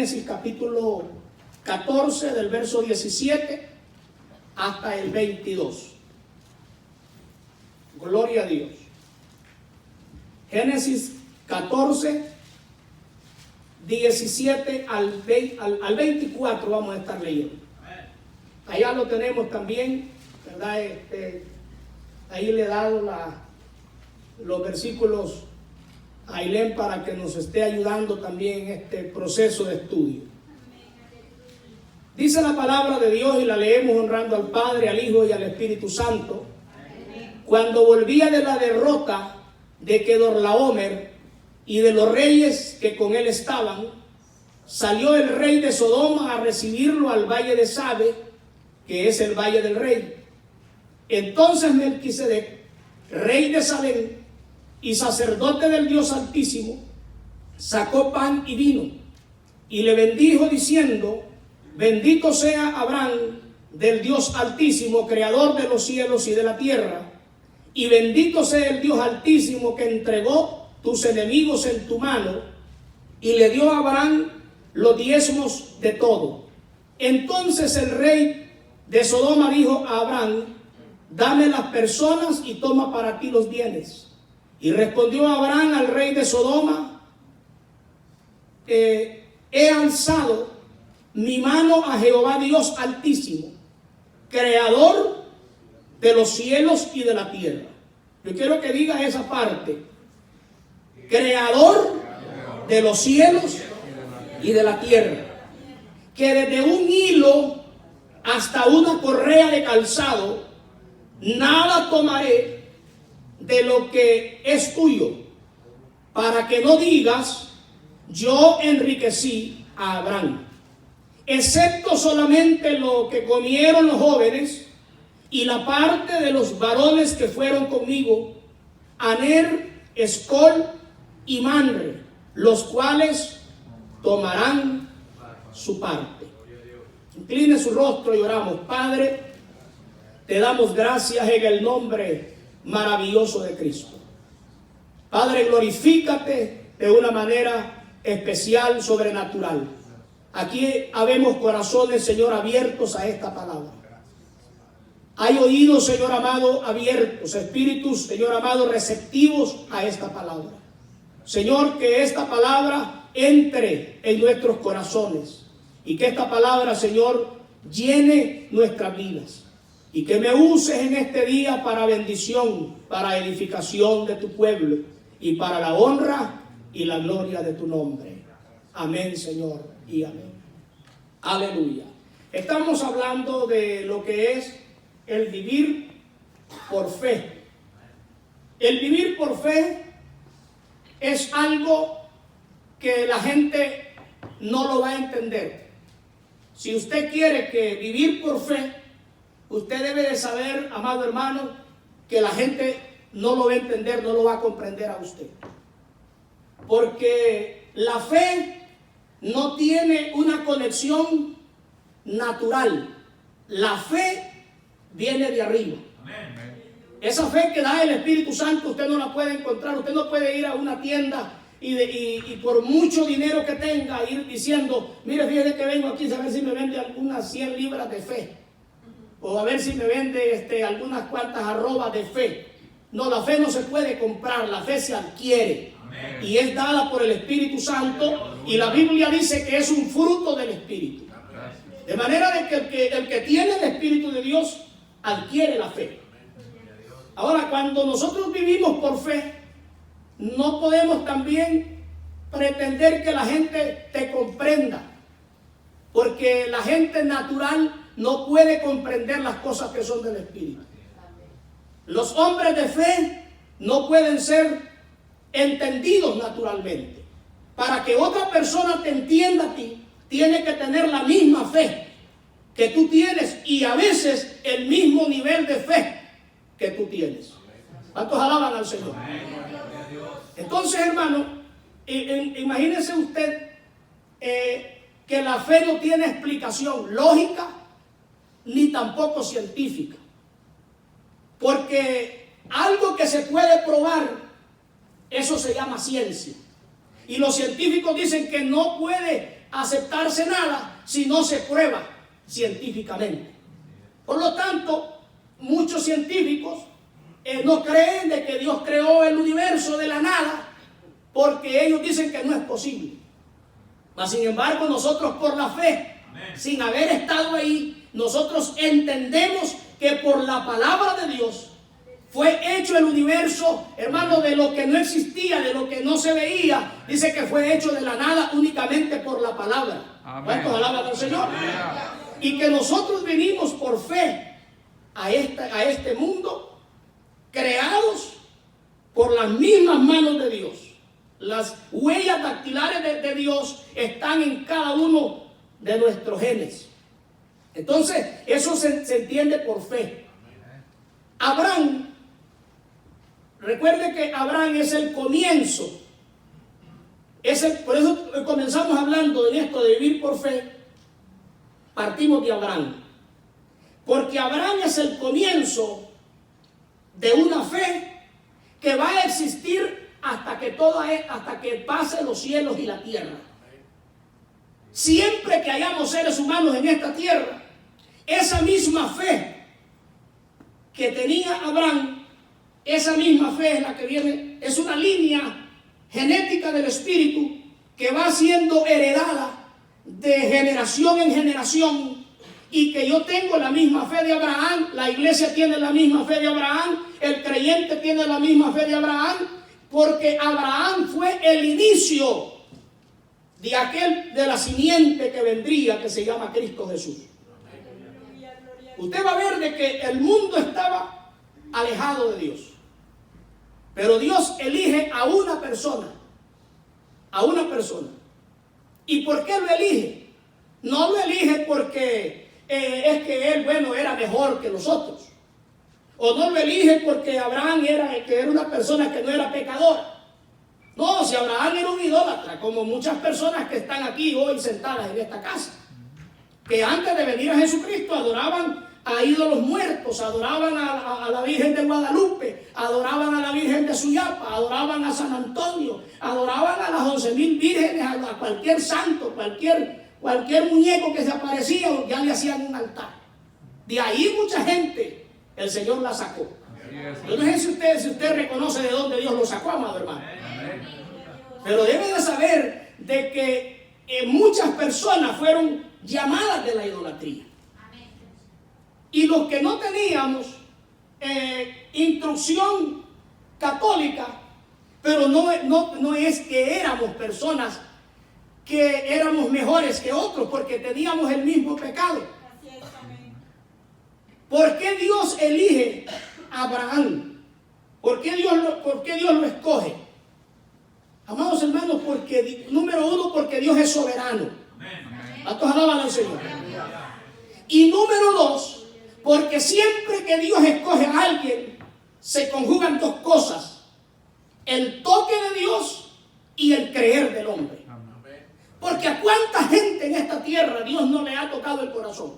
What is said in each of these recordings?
Génesis capítulo 14 del verso 17 hasta el 22. Gloria a Dios. Génesis 14, 17 al 24 vamos a estar leyendo. Allá lo tenemos también, ¿verdad? Ahí le he dado los versículos a Ailén para que nos esté ayudando también en este proceso de estudio. Dice la palabra de Dios y la leemos honrando al Padre, al Hijo y al Espíritu Santo. Cuando volvía de la derrota de Kedorlaomer y de los reyes que con él estaban, salió el rey de Sodoma a recibirlo al valle de Sabe, que es el valle del rey. Entonces Melquisedec, rey de Salem y sacerdote del Dios Altísimo, sacó pan y vino y le bendijo diciendo: bendito sea Abraham del Dios Altísimo, creador de los cielos y de la tierra, y bendito sea el Dios Altísimo que entregó tus enemigos en tu mano. Y le dio a Abraham los diezmos de todo. Entonces el rey de Sodoma dijo a Abraham: dame las personas y toma para ti los bienes. Y respondió Abraham al rey de Sodoma: he alzado mi mano a Jehová Dios Altísimo, creador de los cielos y de la tierra. Yo quiero que diga esa parte: creador de los cielos y de la tierra, que desde un hilo hasta una correa de calzado nada tomaré de lo que es tuyo, para que no digas: yo enriquecí a Abraham, excepto solamente lo que comieron los jóvenes y la parte de los varones que fueron conmigo, Aner, Escol y Manre, los cuales tomarán su parte. Incline su rostro y oramos. Padre, te damos gracias en el nombre maravilloso de Cristo. Padre, glorifícate de una manera especial, sobrenatural. Aquí habemos corazones, Señor, abiertos a esta palabra. Hay oídos, Señor amado, abiertos, espíritus, Señor amado, receptivos a esta palabra. Señor, que esta palabra entre en nuestros corazones y que esta palabra, Señor, llene nuestras vidas. Y que me uses en este día para bendición, para edificación de tu pueblo y para la honra y la gloria de tu nombre. Amén, Señor, y amén. Aleluya. Estamos hablando de lo que es el vivir por fe. El vivir por fe es algo que la gente no lo va a entender. Si usted quiere que vivir por fe, usted debe de saber, amado hermano, que la gente no lo va a entender, no lo va a comprender a usted. Porque la fe no tiene una conexión natural. La fe viene de arriba. Esa fe que da el Espíritu Santo usted no la puede encontrar. Usted no puede ir a una tienda y por mucho dinero que tenga ir diciendo: mire, fíjese que vengo aquí a ver si me vende algunas 100 libras de fe, o a ver si me vende algunas cuantas arrobas de fe. No, la fe no se puede comprar, la fe se adquiere. Amén. Y es dada por el Espíritu Santo, y la Biblia dice que es un fruto del Espíritu. De manera de que el que tiene el Espíritu de Dios adquiere la fe. Ahora, cuando nosotros vivimos por fe, no podemos también pretender que la gente te comprenda, porque la gente natural no puede comprender las cosas que son del Espíritu. Los hombres de fe no pueden ser entendidos naturalmente. Para que otra persona te entienda a ti, tiene que tener la misma fe que tú tienes, y a veces el mismo nivel de fe que tú tienes. ¿Cuántos alaban al Señor? Entonces, hermano, imagínese usted que la fe no tiene explicación lógica ni tampoco científica. Porque algo que se puede probar, eso se llama ciencia. Y los científicos dicen que no puede aceptarse nada si no se prueba científicamente. Por lo tanto, muchos científicos no creen de que Dios creó el universo de la nada, porque ellos dicen que no es posible. Mas sin embargo, nosotros por la fe, sin haber estado ahí, nosotros entendemos que por la palabra de Dios fue hecho el universo, hermano, de lo que no existía, de lo que no se veía. Dice que fue hecho de la nada únicamente por la palabra. ¿Cuántos alaban al Señor? Y que nosotros venimos por fe a este mundo, creados por las mismas manos de Dios. Las huellas dactilares de Dios están en cada uno de nuestros genes. Entonces, eso se entiende por fe. Abraham, recuerde que Abraham es el comienzo. Por eso comenzamos hablando de esto de vivir por fe. Partimos de Abraham. Porque Abraham es el comienzo de una fe que va a existir hasta que pase los cielos y la tierra. Siempre que hayamos seres humanos en esta tierra, esa misma fe que tenía Abraham, esa misma fe es la que viene, es una línea genética del Espíritu que va siendo heredada de generación en generación, y que yo tengo la misma fe de Abraham, la iglesia tiene la misma fe de Abraham, el creyente tiene la misma fe de Abraham, porque Abraham fue el inicio de la simiente que vendría, que se llama Cristo Jesús. Usted va a ver de que el mundo estaba alejado de Dios, pero Dios elige a una persona. ¿Y por qué lo elige? No lo elige porque es que él, era mejor que nosotros. O no lo elige porque Abraham era una persona que no era pecadora. No, si Abraham era un idólatra, como muchas personas que están aquí hoy sentadas en esta casa, que antes de venir a Jesucristo adoraban a ídolos muertos, adoraban a la Virgen de Guadalupe, adoraban a la Virgen de Suyapa, adoraban a San Antonio, adoraban a las 11,000 vírgenes, a cualquier santo, cualquier muñeco que se aparecía, ya le hacían un altar. De ahí mucha gente, el Señor la sacó. Yo no sé si usted reconoce de dónde Dios lo sacó, amado hermano. Pero debe de saber de que muchas personas fueron llamadas de la idolatría. Y los que no teníamos instrucción católica, pero no es que éramos personas que éramos mejores que otros, porque teníamos el mismo pecado. ¿Por qué Dios elige a Abraham? ¿Por qué Dios lo escoge? Amados hermanos, número uno, porque Dios es soberano. A todos alaban al Señor. Y número dos, porque siempre que Dios escoge a alguien, se conjugan dos cosas: el toque de Dios y el creer del hombre. Porque a cuánta gente en esta tierra Dios no le ha tocado el corazón.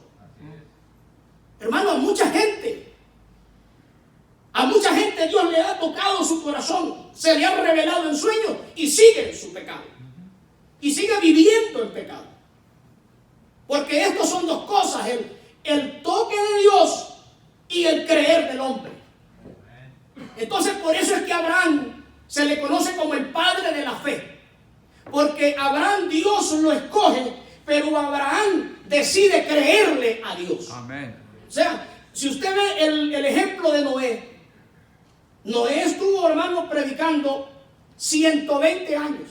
Hermano, a mucha gente Dios le ha tocado su corazón, se le ha revelado en sueños y sigue en su pecado. Y sigue viviendo en pecado. Porque estos son dos cosas: el toque de Dios y el creer del hombre. Entonces, por eso es que Abraham se le conoce como el padre de la fe. Porque Abraham, Dios lo escoge, pero Abraham decide creerle a Dios. Amén. O sea, si usted ve el ejemplo de Noé estuvo, hermano, predicando 120 años.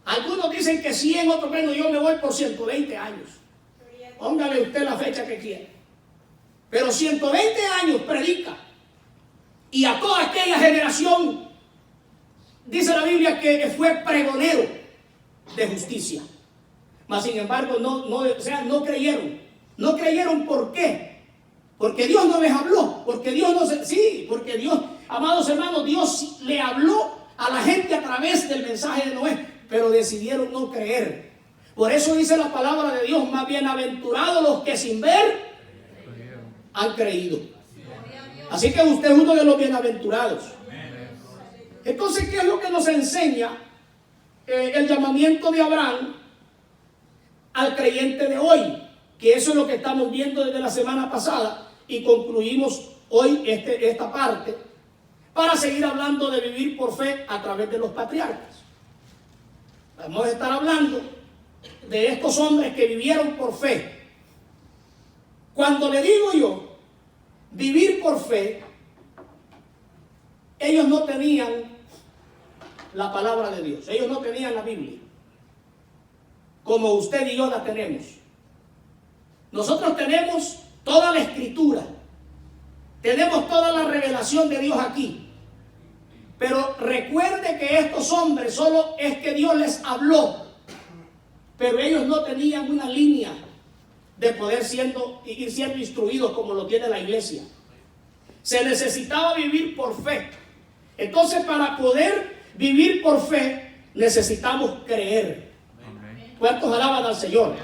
Algunos dicen que 100, otros menos. Yo me voy por 120 años. Póngale usted la fecha que quiera. Pero 120 años predica. Y a toda aquella generación, dice la Biblia, que fue pregonero de justicia. Mas sin embargo, no creyeron. No creyeron, ¿por qué? Porque Dios no les habló. Porque Dios, amados hermanos, Dios le habló a la gente a través del mensaje de Noé, pero decidieron no creer. Por eso dice la palabra de Dios: más bienaventurados los que sin ver han creído. Así que usted es uno de los bienaventurados. Entonces, ¿qué es lo que nos enseña el llamamiento de Abraham? al creyente de hoy, que eso es lo que estamos viendo desde la semana pasada y concluimos hoy esta parte para seguir hablando de vivir por fe a través de los patriarcas. Vamos a estar hablando de estos hombres que vivieron por fe. Cuando le digo yo vivir por fe, ellos no tenían la palabra de Dios, ellos no tenían la Biblia como usted y yo la tenemos. Nosotros tenemos toda la escritura, tenemos toda la revelación de Dios aquí, pero recuerde que estos hombres solo es que Dios les habló, pero ellos no tenían una línea de poder ir siendo instruidos como lo tiene la iglesia. Se necesitaba vivir por fe. Entonces, para poder vivir por fe necesitamos creer. ¿Cuántos alaban al Señor?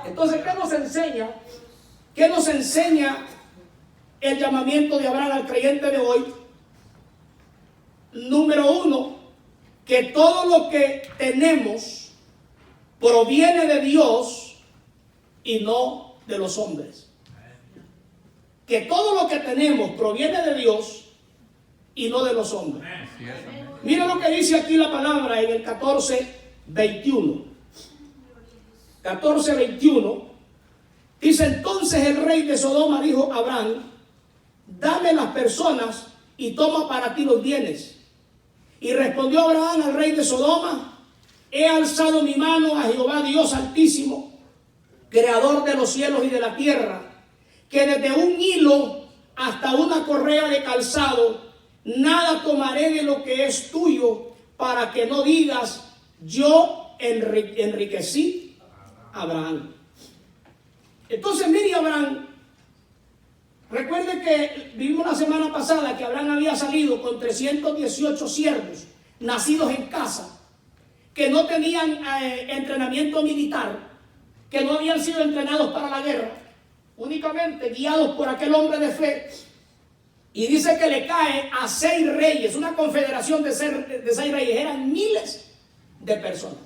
Entonces, ¿qué nos enseña? ¿Qué nos enseña el llamamiento de Abraham al creyente de hoy? Número uno, que todo lo que tenemos proviene de Dios y no de los hombres. Que todo lo que tenemos proviene de Dios y no de los hombres. Mira lo que dice aquí la palabra en el 14:21. 14:21 dice: entonces el rey de Sodoma dijo a Abraham: dame las personas y toma para ti los bienes. Y respondió Abraham al rey de Sodoma: he alzado mi mano a Jehová Dios Altísimo, creador de los cielos y de la tierra, que desde un hilo hasta una correa de calzado nada tomaré de lo que es tuyo, para que no digas: yo enriquecí a Abraham. Entonces, mire, Abraham, recuerde que vimos la semana pasada que Abraham había salido con 318 siervos nacidos en casa, que no tenían entrenamiento militar, que no habían sido entrenados para la guerra, únicamente guiados por aquel hombre de fe. Y dice que le cae a 6 reyes, una confederación de 6 reyes. Eran miles de personas,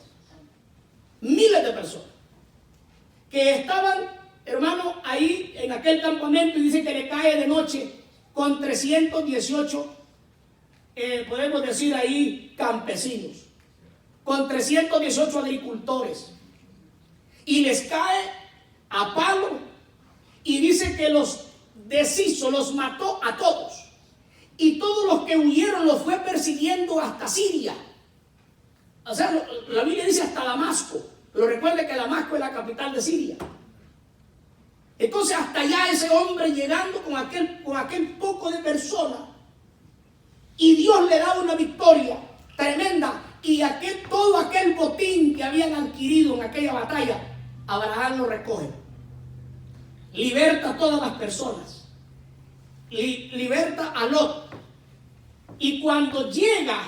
que estaban, hermano, ahí en aquel campamento. Y dice que le cae de noche con 318, podemos decir ahí, campesinos, con 318 agricultores. Y les cae a palo, y dice que los deshizo, los mató a todos. Y todos los que huyeron los fue persiguiendo hasta Siria. O sea, la Biblia dice hasta Damasco. Pero recuerde que Damasco es la capital de Siria. Entonces, hasta allá ese hombre llegando con aquel poco de personas. Y Dios le da una victoria tremenda. Y todo aquel botín que habían adquirido en aquella batalla, Abraham lo recoge. Liberta a todas las personas. Liberta a Lot. Y cuando llega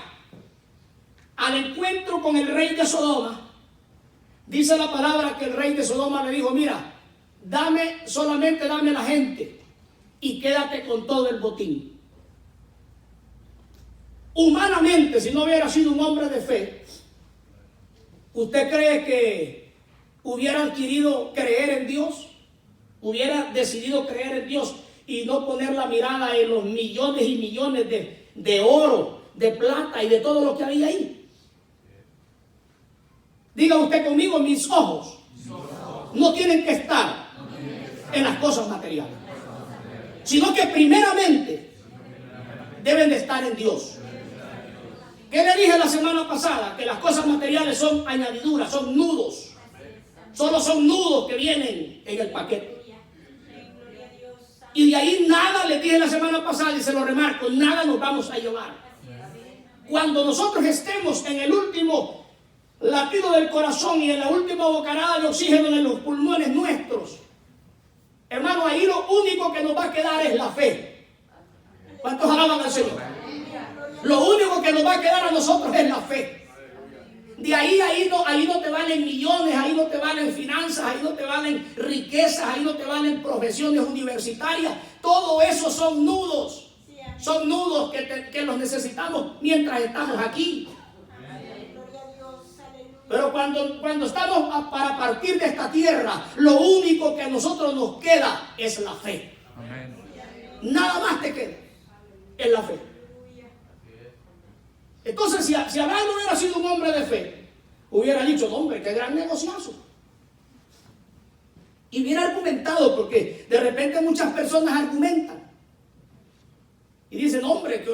al encuentro con el rey de Sodoma, dice la palabra que el rey de Sodoma le dijo: mira, solamente dame la gente y quédate con todo el botín. Humanamente, si no hubiera sido un hombre de fe, ¿usted cree que hubiera adquirido creer en Dios? ¿Hubiera decidido creer en Dios y no poner la mirada en los millones y millones de oro, de plata y de todo lo que había ahí? Diga usted conmigo: mis ojos no tienen que estar en las cosas materiales, sino que primeramente deben de estar en Dios. ¿Qué le dije la semana pasada? Que las cosas materiales son añadiduras, son nudos. Solo son nudos que vienen en el paquete. Y de ahí nada, le dije la semana pasada y se lo remarco, nada nos vamos a llevar. Cuando nosotros estemos en el último latido del corazón y en la última bocanada de oxígeno en los pulmones nuestros, hermano, ahí lo único que nos va a quedar es la fe. ¿Cuántos alaban al Señor? Lo único que nos va a quedar a nosotros es la fe. De ahí no te valen millones, ahí no te valen finanzas, ahí no te valen riquezas, ahí no te valen profesiones universitarias. Todo eso son nudos. Son nudos que los necesitamos mientras estamos aquí. Pero cuando estamos para partir de esta tierra, lo único que a nosotros nos queda es la fe. Amén. Nada más te queda, es la fe. Entonces, si Abraham no hubiera sido un hombre de fe, hubiera dicho, hombre, qué gran negociazo. Y hubiera argumentado, porque de repente muchas personas argumentan. Y dicen, hombre,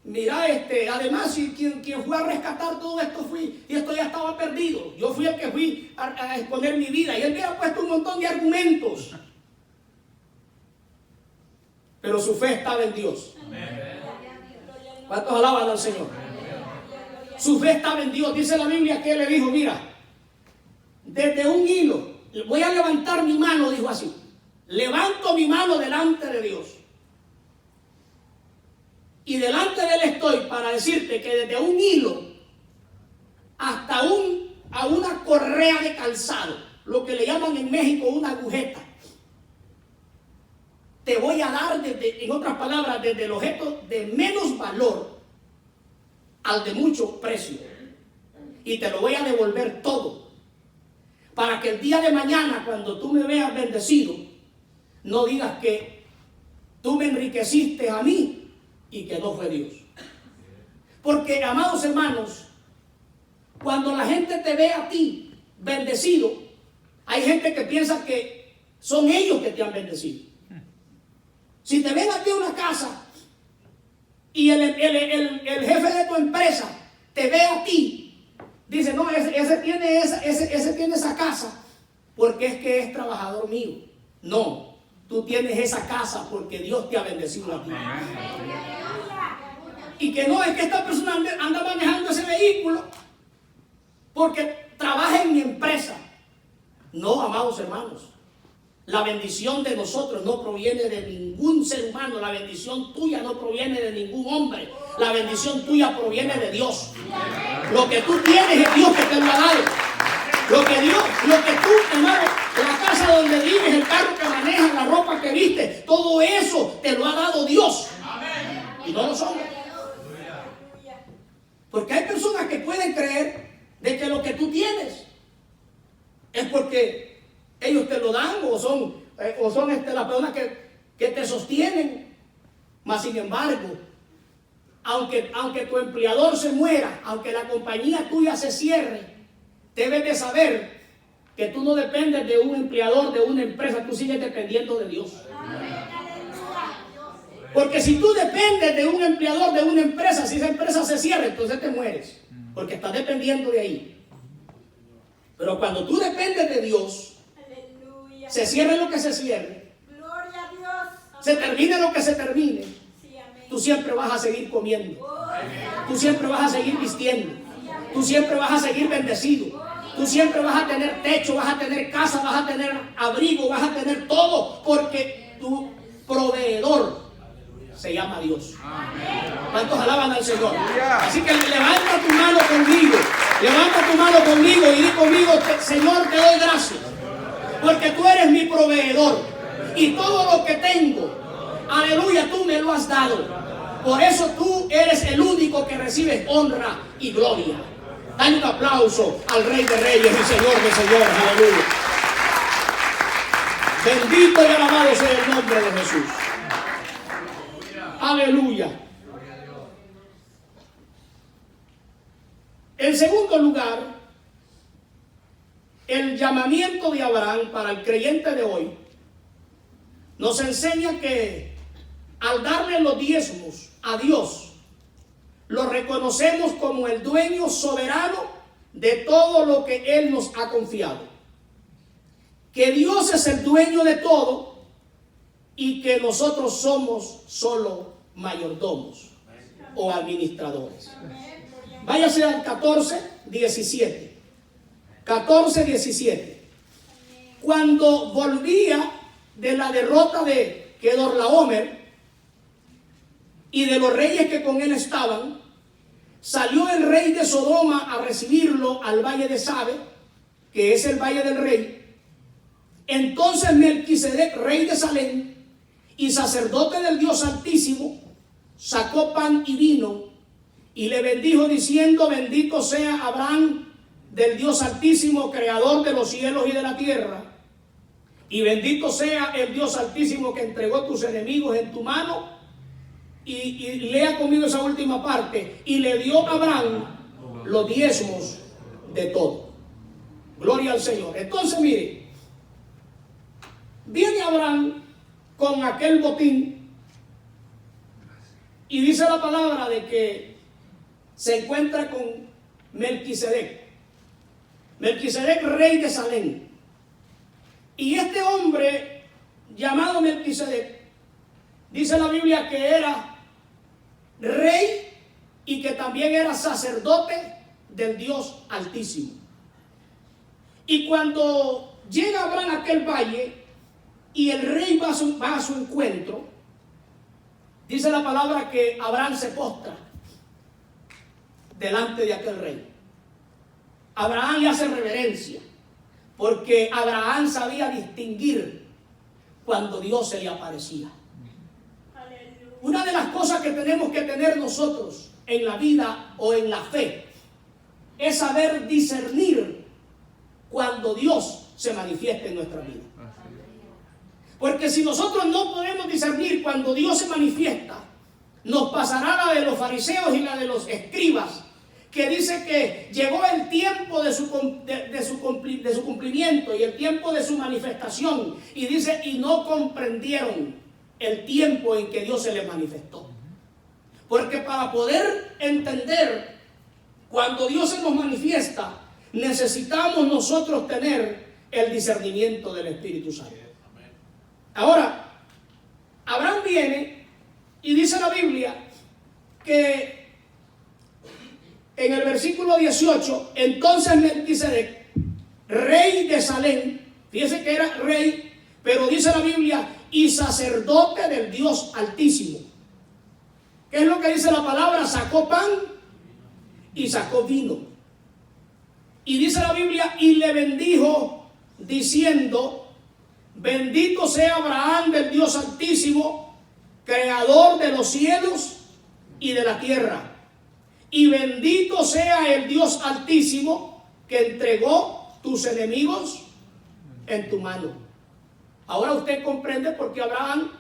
mira, además, quien fue a rescatar todo esto fui, y esto ya estaba perdido. Yo fui el que fui a exponer mi vida. Y él hubiera puesto un montón de argumentos. Pero su fe estaba en Dios. ¿Cuántos alaban al Señor? Su fe estaba en Dios. Dice la Biblia que él le dijo, mira, desde un hilo, voy a levantar mi mano, dijo así. Levanto mi mano delante de Dios. Y delante de él estoy para decirte que desde un hilo hasta a una correa de calzado, lo que le llaman en México una agujeta, te voy a dar, en otras palabras, desde el objeto de menos valor al de mucho precio. Y te lo voy a devolver todo. Para que el día de mañana, cuando tú me veas bendecido, no digas que tú me enriqueciste a mí y que no fue Dios. Porque, amados hermanos, cuando la gente te ve a ti bendecido, hay gente que piensa que son ellos que te han bendecido. Si te ven a ti en una casa y el jefe de tu empresa te ve a ti, dice, no, ese tiene esa casa porque es que es trabajador mío. No, tú tienes esa casa porque Dios te ha bendecido a ti. Y que no es que esta persona anda manejando ese vehículo porque trabaja en mi empresa. No, amados hermanos. La bendición de nosotros no proviene de ningún ser humano. La bendición tuya no proviene de ningún hombre. La bendición tuya proviene de Dios. Lo que tú tienes es Dios que te lo ha dado. Lo que tú, hermano, la casa donde vives, el carro que manejas, la ropa que viste, todo eso te lo ha dado Dios. Y no los hombres. Porque hay personas que pueden creer de que lo que tú tienes es porque ellos te lo dan o son las personas que te sostienen. Mas sin embargo, aunque tu empleador se muera, aunque la compañía tuya se cierre, debes de saber que tú no dependes de un empleador, de una empresa, tú sigues dependiendo de Dios. Porque si tú dependes de un empleador, de una empresa, si esa empresa se cierra, entonces te mueres, porque estás dependiendo de ahí. Pero cuando tú dependes de Dios, se cierre lo que se cierre, gloria a Dios, se termine lo que se termine, sí, tú siempre vas a seguir comiendo, tú siempre vas a seguir vistiendo, tú siempre vas a seguir bendecido, tú siempre vas a tener techo, vas a tener casa, vas a tener abrigo, vas a tener todo, porque tu proveedor se llama Dios. ¿Cuántos alaban al Señor? Así que levanta tu mano conmigo y di conmigo, Señor, te doy gracias. Porque tú eres mi proveedor y todo lo que tengo, aleluya, tú me lo has dado. Por eso tú eres el único que recibes honra y gloria. Dale un aplauso al Rey de Reyes y Señor de Señores, aleluya. Bendito y alabado sea el nombre de Jesús. Aleluya. En segundo lugar, el llamamiento de Abraham para el creyente de hoy nos enseña que al darle los diezmos a Dios, lo reconocemos como el dueño soberano de todo lo que Él nos ha confiado. Que Dios es el dueño de todo y que nosotros somos solo mayordomos o administradores. Váyase al 14:17. 14:17. Cuando volvía de la derrota de Kedorlaomer y de los reyes que con él estaban, salió el rey de Sodoma a recibirlo al valle de Sabe, que es el valle del rey. Entonces Melquisedec, rey de Salem y sacerdote del Dios Altísimo, sacó pan y vino y le bendijo diciendo: bendito sea Abraham del Dios Altísimo, creador de los cielos y de la tierra. Y bendito sea el Dios Altísimo que entregó tus enemigos en tu mano. Y lea conmigo esa última parte. Y le dio a Abraham los diezmos de todo. Gloria al Señor. Entonces, mire, viene Abraham con aquel botín y dice la palabra de que se encuentra con Melquisedec. Melquisedec, rey de Salem. Y este hombre llamado Melquisedec, dice la Biblia que era rey y que también era sacerdote del Dios Altísimo. Y cuando llega Abraham a aquel valle y el rey va a su encuentro, dice la palabra que Abraham se postra delante de aquel rey. Abraham le hace reverencia, porque Abraham sabía distinguir cuando Dios se le aparecía. Una de las cosas que tenemos que tener nosotros en la vida o en la fe es saber discernir cuando Dios se manifiesta en nuestra vida. Porque si nosotros no podemos discernir cuando Dios se manifiesta, nos pasará la de los fariseos y la de los escribas, que dice que llegó el tiempo de su cumplimiento y el tiempo de su manifestación, y dice, y no comprendieron el tiempo en que Dios se les manifestó. Porque para poder entender cuando Dios se nos manifiesta, necesitamos nosotros tener el discernimiento del Espíritu Santo. Ahora, Abraham viene y dice la Biblia que en el versículo 18, entonces Melquisedec, rey de Salem, fíjese que era rey, pero dice la Biblia, y sacerdote del Dios Altísimo. ¿Qué es lo que dice la palabra? Sacó pan y sacó vino. Y dice la Biblia, y le bendijo diciendo, bendito sea Abraham del Dios Altísimo, creador de los cielos y de la tierra. Y bendito sea el Dios Altísimo que entregó tus enemigos en tu mano. Ahora usted comprende por qué Abraham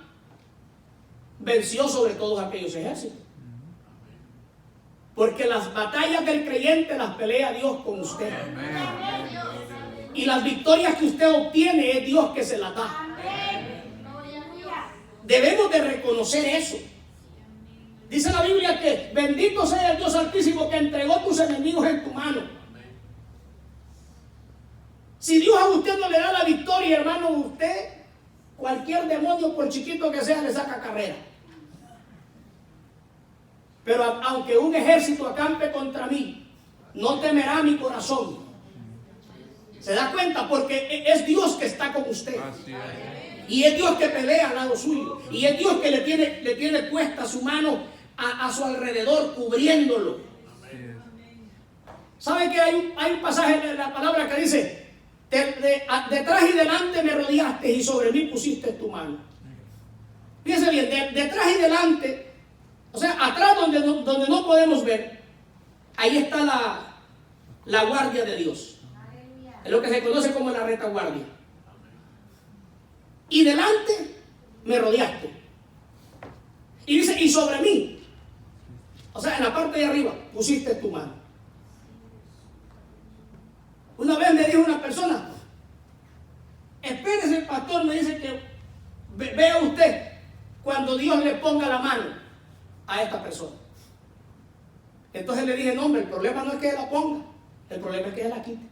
venció sobre todos aquellos ejércitos. Porque las batallas del creyente las pelea Dios con usted. Y las victorias que usted obtiene es Dios que se las da. Debemos de reconocer eso. Dice la Biblia que bendito sea el Dios Altísimo que entregó tus enemigos en tu mano. Si Dios a usted no le da la victoria, hermano, usted, cualquier demonio, por chiquito que sea, le saca carrera. Pero aunque un ejército acampe contra mí, no temerá mi corazón. ¿Se da cuenta? Porque es Dios que está con usted. Y es Dios que pelea al lado suyo. Y es Dios que le tiene puesta su mano a su alrededor, cubriéndolo. ¿Sabe que hay un pasaje de la palabra que dice, detrás y delante me rodeaste y sobre mí pusiste tu mano? Fíjense bien, detrás y delante, o sea, atrás donde no podemos ver, ahí está la guardia de Dios. Es lo que se conoce como la retaguardia. Y delante me rodeaste. Y dice, y sobre mí, o sea, en la parte de arriba, pusiste tu mano. Una vez me dijo una persona, espérese, el pastor, me dice que vea usted cuando Dios le ponga la mano a esta persona. Entonces le dije, no, hombre, el problema no es que él la ponga, el problema es que él la quite.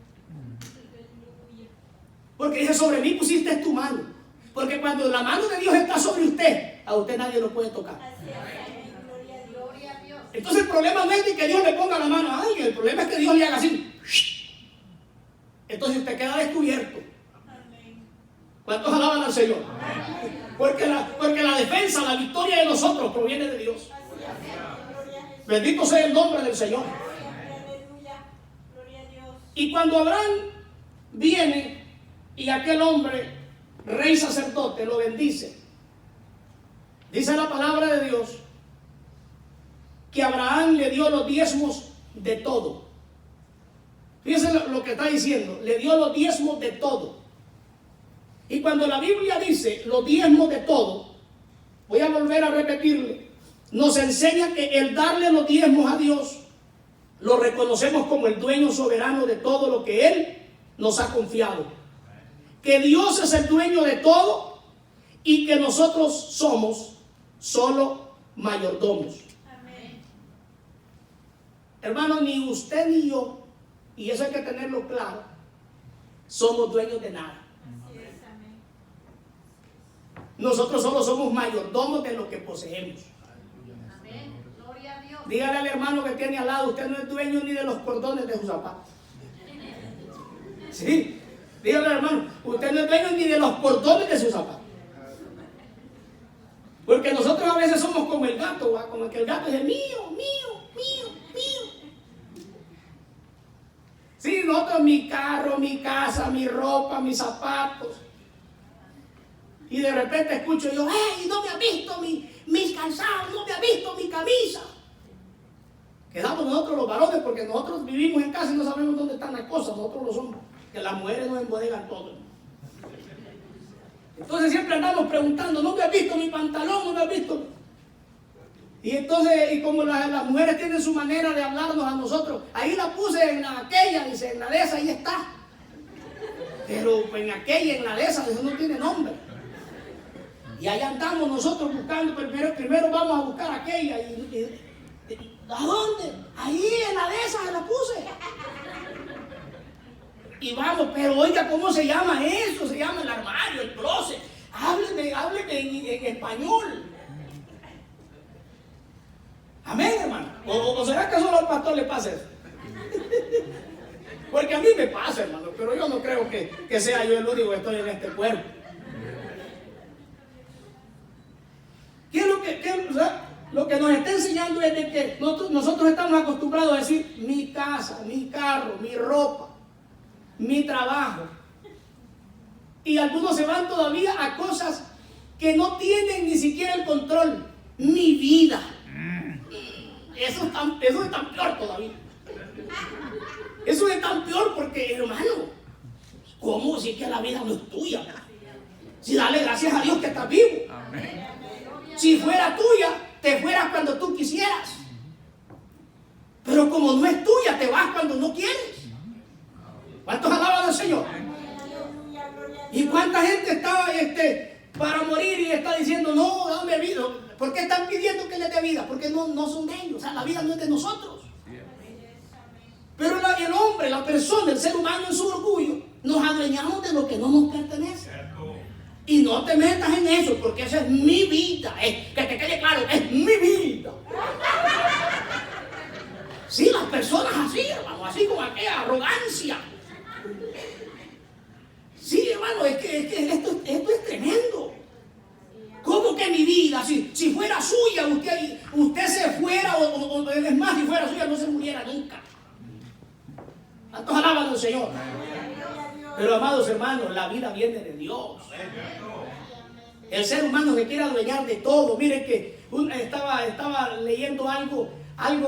Porque dice, sobre mí pusiste tu mano. Porque cuando la mano de Dios está sobre usted, a usted nadie lo puede tocar. Entonces el problema no es de que Dios le ponga la mano a alguien, el problema es que Dios le haga así. Entonces usted queda descubierto. ¿Cuántos alaban al Señor? Porque la defensa, la victoria de nosotros proviene de Dios. Bendito sea el nombre del Señor. Y cuando Abraham viene y aquel hombre, rey sacerdote, lo bendice, dice la palabra de Dios que Abraham le dio los diezmos de todo. Fíjense lo que está diciendo. Le dio los diezmos de todo. Y cuando la Biblia dice los diezmos de todo, voy a volver a repetirle, nos enseña que el darle los diezmos a Dios, lo reconocemos como el dueño soberano de todo lo que Él nos ha confiado. Que Dios es el dueño de todo y que nosotros somos solo mayordomos. Amén. Hermano, ni usted ni yo, y eso hay que tenerlo claro, somos dueños de nada. Nosotros solo somos mayordomos de lo que poseemos. Amén. Gloria a Dios. Dígale al hermano que tiene al lado, usted no es dueño ni de los cordones de sus zapatos. Sí, dígale al hermano, usted no es dueño ni de los cordones de sus zapatos. Porque nosotros a veces somos como el gato, ¿va? Como que el gato dice mío, mío, mío, mío. Sí, nosotros mi carro, mi casa, mi ropa, mis zapatos. Y de repente escucho yo, ¡hey! No me ha visto mis calzados, no me ha visto mi camisa. Quedamos nosotros los varones porque nosotros vivimos en casa y no sabemos dónde están las cosas, nosotros los hombres, que las mujeres nos embodegan todo. Entonces siempre andamos preguntando, ¿no me has visto mi pantalón? ¿No me has visto? Y entonces, y como las mujeres tienen su manera de hablarnos a nosotros, ahí la puse en la aquella, dice, en la de esa, ahí está. Pero en aquella, en la de esa, eso no tiene nombre. Y ahí andamos nosotros buscando, primero vamos a buscar aquella. ¿A dónde? Ahí en la de esa se la puse. Y vamos, pero oiga, ¿cómo se llama eso? Se llama el armario, el closet. Hábleme en español. Amén, hermano. ¿O será que solo al pastor le pasa eso? Porque a mí me pasa, hermano, pero yo no creo que sea yo el único que estoy en este cuerpo. ¿Qué es lo que nos está enseñando? Es de que nosotros estamos acostumbrados a decir mi casa, mi carro, mi ropa, mi trabajo. Y algunos se van todavía a cosas que no tienen ni siquiera el control. Mi vida. Eso es tan peor todavía. Eso es tan peor porque, hermano, ¿cómo si que la vida no es tuya? Si dale gracias a Dios que estás vivo. Amén. Si fuera tuya, te fueras cuando tú quisieras. Pero como no es tuya, te vas cuando no quieres. ¿Cuántos alaban al Señor? ¿Y cuánta gente está para morir y está diciendo, no, dame vida? ¿Por qué están pidiendo que les dé vida? Porque no son de ellos. O sea, la vida no es de nosotros. Pero el hombre, la persona, el ser humano en su orgullo, nos adueñamos de lo que no nos pertenece. Y no te metas en eso, porque esa es mi vida. Que te quede claro, es mi vida. Sí, las personas así, hermano, así con aquella arrogancia. Sí, hermano, es que esto es tremendo. ¿Cómo que mi vida? Si fuera suya, usted se fuera, o es más, si fuera suya, no se muriera nunca. ¿Cuántos alaban al Señor? Pero, amados hermanos, la vida viene de Dios. El ser humano se quiere adueñar de todo. Miren que estaba leyendo algo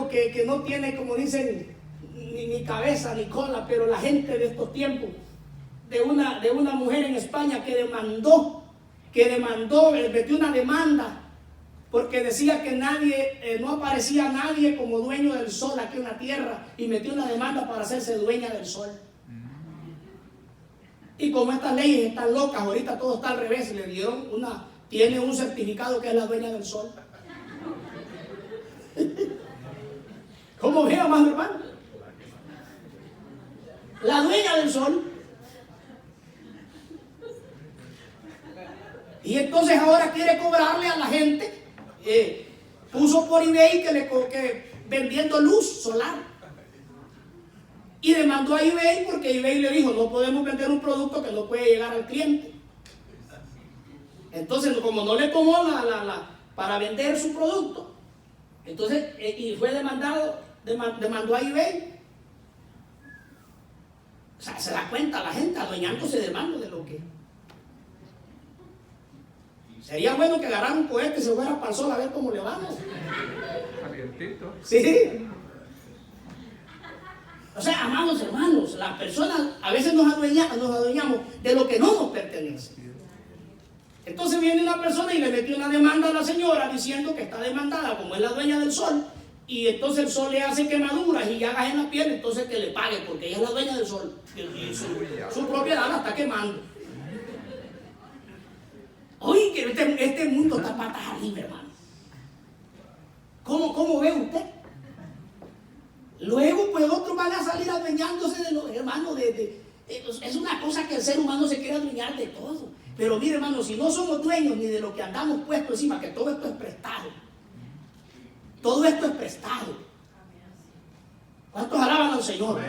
que no tiene, como dicen, ni cabeza ni cola, pero la gente de estos tiempos, de una mujer en España que demandó, metió una demanda porque decía que no aparecía nadie como dueño del sol aquí en la tierra, y metió una demanda para hacerse dueña del sol. Y como estas leyes están locas, ahorita todo está al revés, tiene un certificado que es la dueña del sol. ¿Cómo ve, amado hermano? La dueña del sol. Y entonces ahora quiere cobrarle a la gente. Puso por eBay que vendiendo luz solar. Y demandó a eBay porque eBay le dijo, no podemos vender un producto que no puede llegar al cliente. Entonces, como no le tomó para vender su producto, entonces, y fue demandó a eBay. O sea, se da cuenta la gente adueñándose de mano de lo que... Sería bueno que agarrara un cohete y se fuera para el sol a ver cómo le vamos. Sí. O sea, amados hermanos, las personas a veces nos adueñamos de lo que no nos pertenece. Entonces viene una persona y le metió una demanda a la señora diciendo que está demandada como es la dueña del sol, y entonces el sol le hace quemaduras y llagas en la piel, entonces que le pague porque ella es la dueña del sol y su propiedad la está quemando. Oye, que este mundo está patas arriba, hermano. ¿Cómo ve usted? Luego pues otros van a salir adueñándose de los hermanos es una cosa que el ser humano se quiere adueñar de todo. Pero mire, hermano, si no somos dueños ni de lo que andamos puesto encima, que todo esto es prestado. Todo esto es prestado. ¿Cuántos alaban al Señor?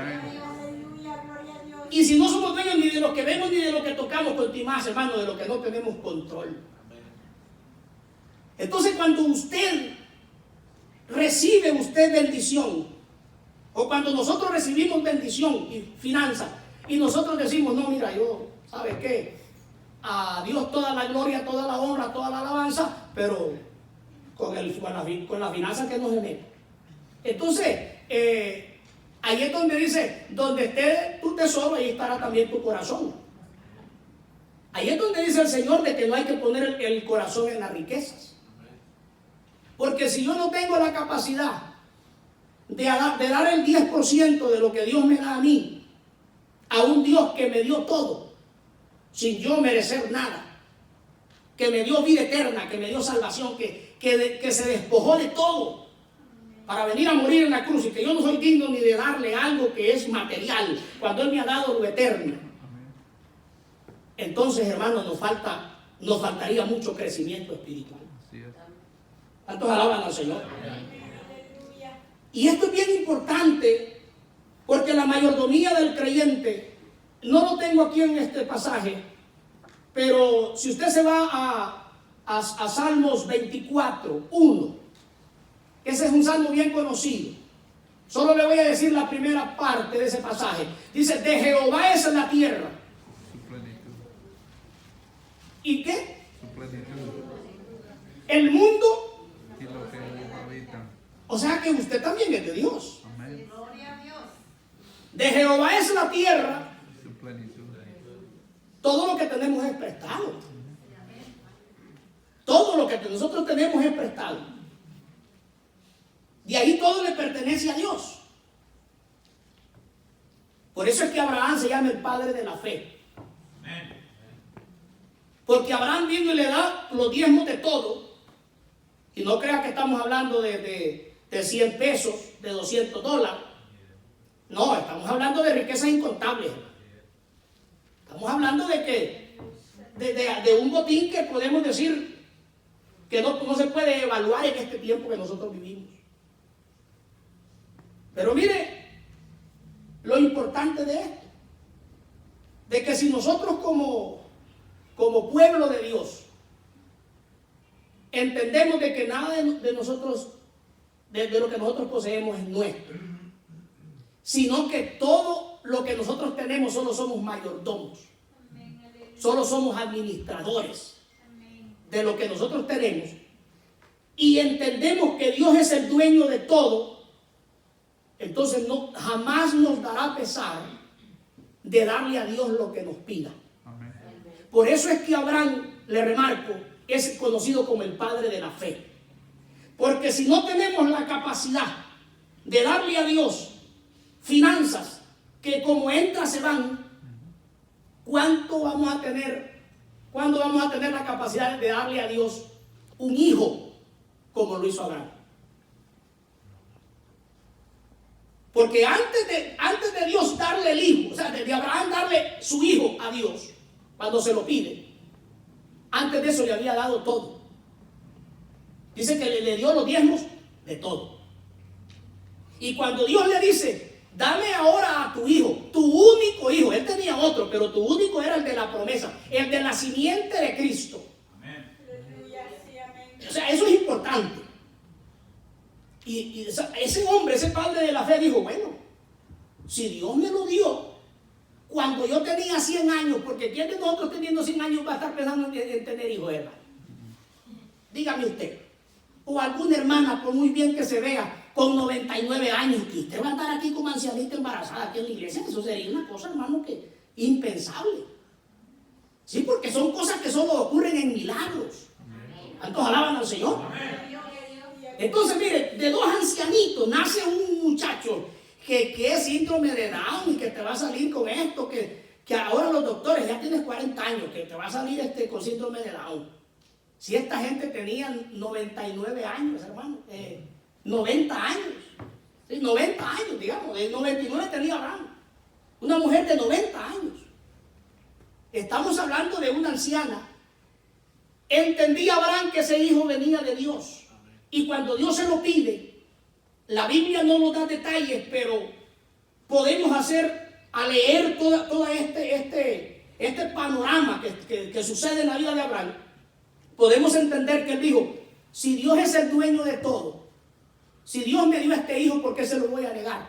Y si no somos dueños ni de lo que vemos ni de lo que tocamos, pues más, hermano, de lo que no tenemos control. Entonces, cuando recibe usted bendición, o cuando nosotros recibimos bendición y finanzas, y nosotros decimos, no, mira, yo, ¿sabe qué? A Dios toda la gloria, toda la honra, toda la alabanza, pero con la finanza que nos genera. Entonces, ahí es donde dice, donde esté tu tesoro, ahí estará también tu corazón. Ahí es donde dice el Señor de que no hay que poner el corazón en las riquezas. Porque si yo no tengo la capacidad de dar el 10% de lo que Dios me da a mí, a un Dios que me dio todo, sin yo merecer nada, que me dio vida eterna, que me dio salvación, que se despojó de todo para venir a morir en la cruz, y que yo no soy digno ni de darle algo que es material, cuando Él me ha dado lo eterno. Entonces, hermanos, nos faltaría mucho crecimiento espiritual. ¿Cuántos alaban al Señor? Y esto es bien importante, porque la mayordomía del creyente, no lo tengo aquí en este pasaje, pero si usted se va a Salmos 24, 1, ese es un salmo bien conocido. Solo le voy a decir la primera parte de ese pasaje. Dice, de Jehová es la tierra. Su plenitud. ¿Y qué? Su plenitud. El mundo. Y lo que habitan. O sea que usted también es de Dios. Amén. Gloria a Dios. De Jehová es la tierra. Su plenitud. Todo lo que tenemos es prestado. Todo lo que nosotros tenemos es prestado. De ahí todo le pertenece a Dios. Por eso es que Abraham se llama el padre de la fe. Porque Abraham vino y le da los diezmos de todo. Y no crea que estamos hablando de 100 pesos, de $200. No, estamos hablando de riquezas incontables. Estamos hablando de un botín que podemos decir que no se puede evaluar en este tiempo que nosotros vivimos. Pero mire lo importante de esto, de que si nosotros como pueblo de Dios entendemos de que nada de nosotros, de lo que nosotros poseemos es nuestro, sino que todo lo que nosotros tenemos solo somos mayordomos, solo somos administradores de lo que nosotros tenemos, y entendemos que Dios es el dueño de todo, entonces jamás nos dará pesar de darle a Dios lo que nos pida. Amén. Por eso es que Abraham, le remarco, es conocido como el padre de la fe. Porque si no tenemos la capacidad de darle a Dios finanzas que como entran se van, ¿cuándo vamos a tener la capacidad de darle a Dios un hijo como lo hizo Abraham? Porque antes de Dios darle el hijo, o sea, de Abraham darle su hijo a Dios, cuando se lo pide, antes de eso le había dado todo. Dice que le dio los diezmos de todo. Y cuando Dios le dice, dame ahora a tu hijo, tu único hijo, él tenía otro, pero tu único era el de la promesa, el de la simiente de Cristo. Amén. O sea, eso es importante. Y ese hombre, ese padre de la fe dijo, bueno, si Dios me lo dio cuando yo tenía 100 años, porque ¿quién de nosotros teniendo 100 años va a estar pensando en tener hijos, verdad? Dígame usted. O alguna hermana, por muy bien que se vea, con 99 años, que usted va a andar aquí como ancianita embarazada aquí en la iglesia. Eso sería una cosa, hermano, que impensable. Sí, porque son cosas que solo ocurren en milagros. ¿Cuántos alaban al Señor? Entonces, mire, de dos ancianitos nace un muchacho que es síndrome de Down y que te va a salir con esto, que ahora los doctores, ya tienes 40 años, que te va a salir con síndrome de Down. Si esta gente tenía 99 años, hermano, 90 años, ¿sí? 90 años, digamos, de 99 tenía Abraham, una mujer de 90 años. Estamos hablando de una anciana. Entendía Abraham que ese hijo venía de Dios. Y cuando Dios se lo pide, la Biblia no nos da detalles, pero podemos a leer todo este panorama que sucede en la vida de Abraham. Podemos entender que él dijo, si Dios es el dueño de todo, si Dios me dio a este hijo, ¿por qué se lo voy a negar?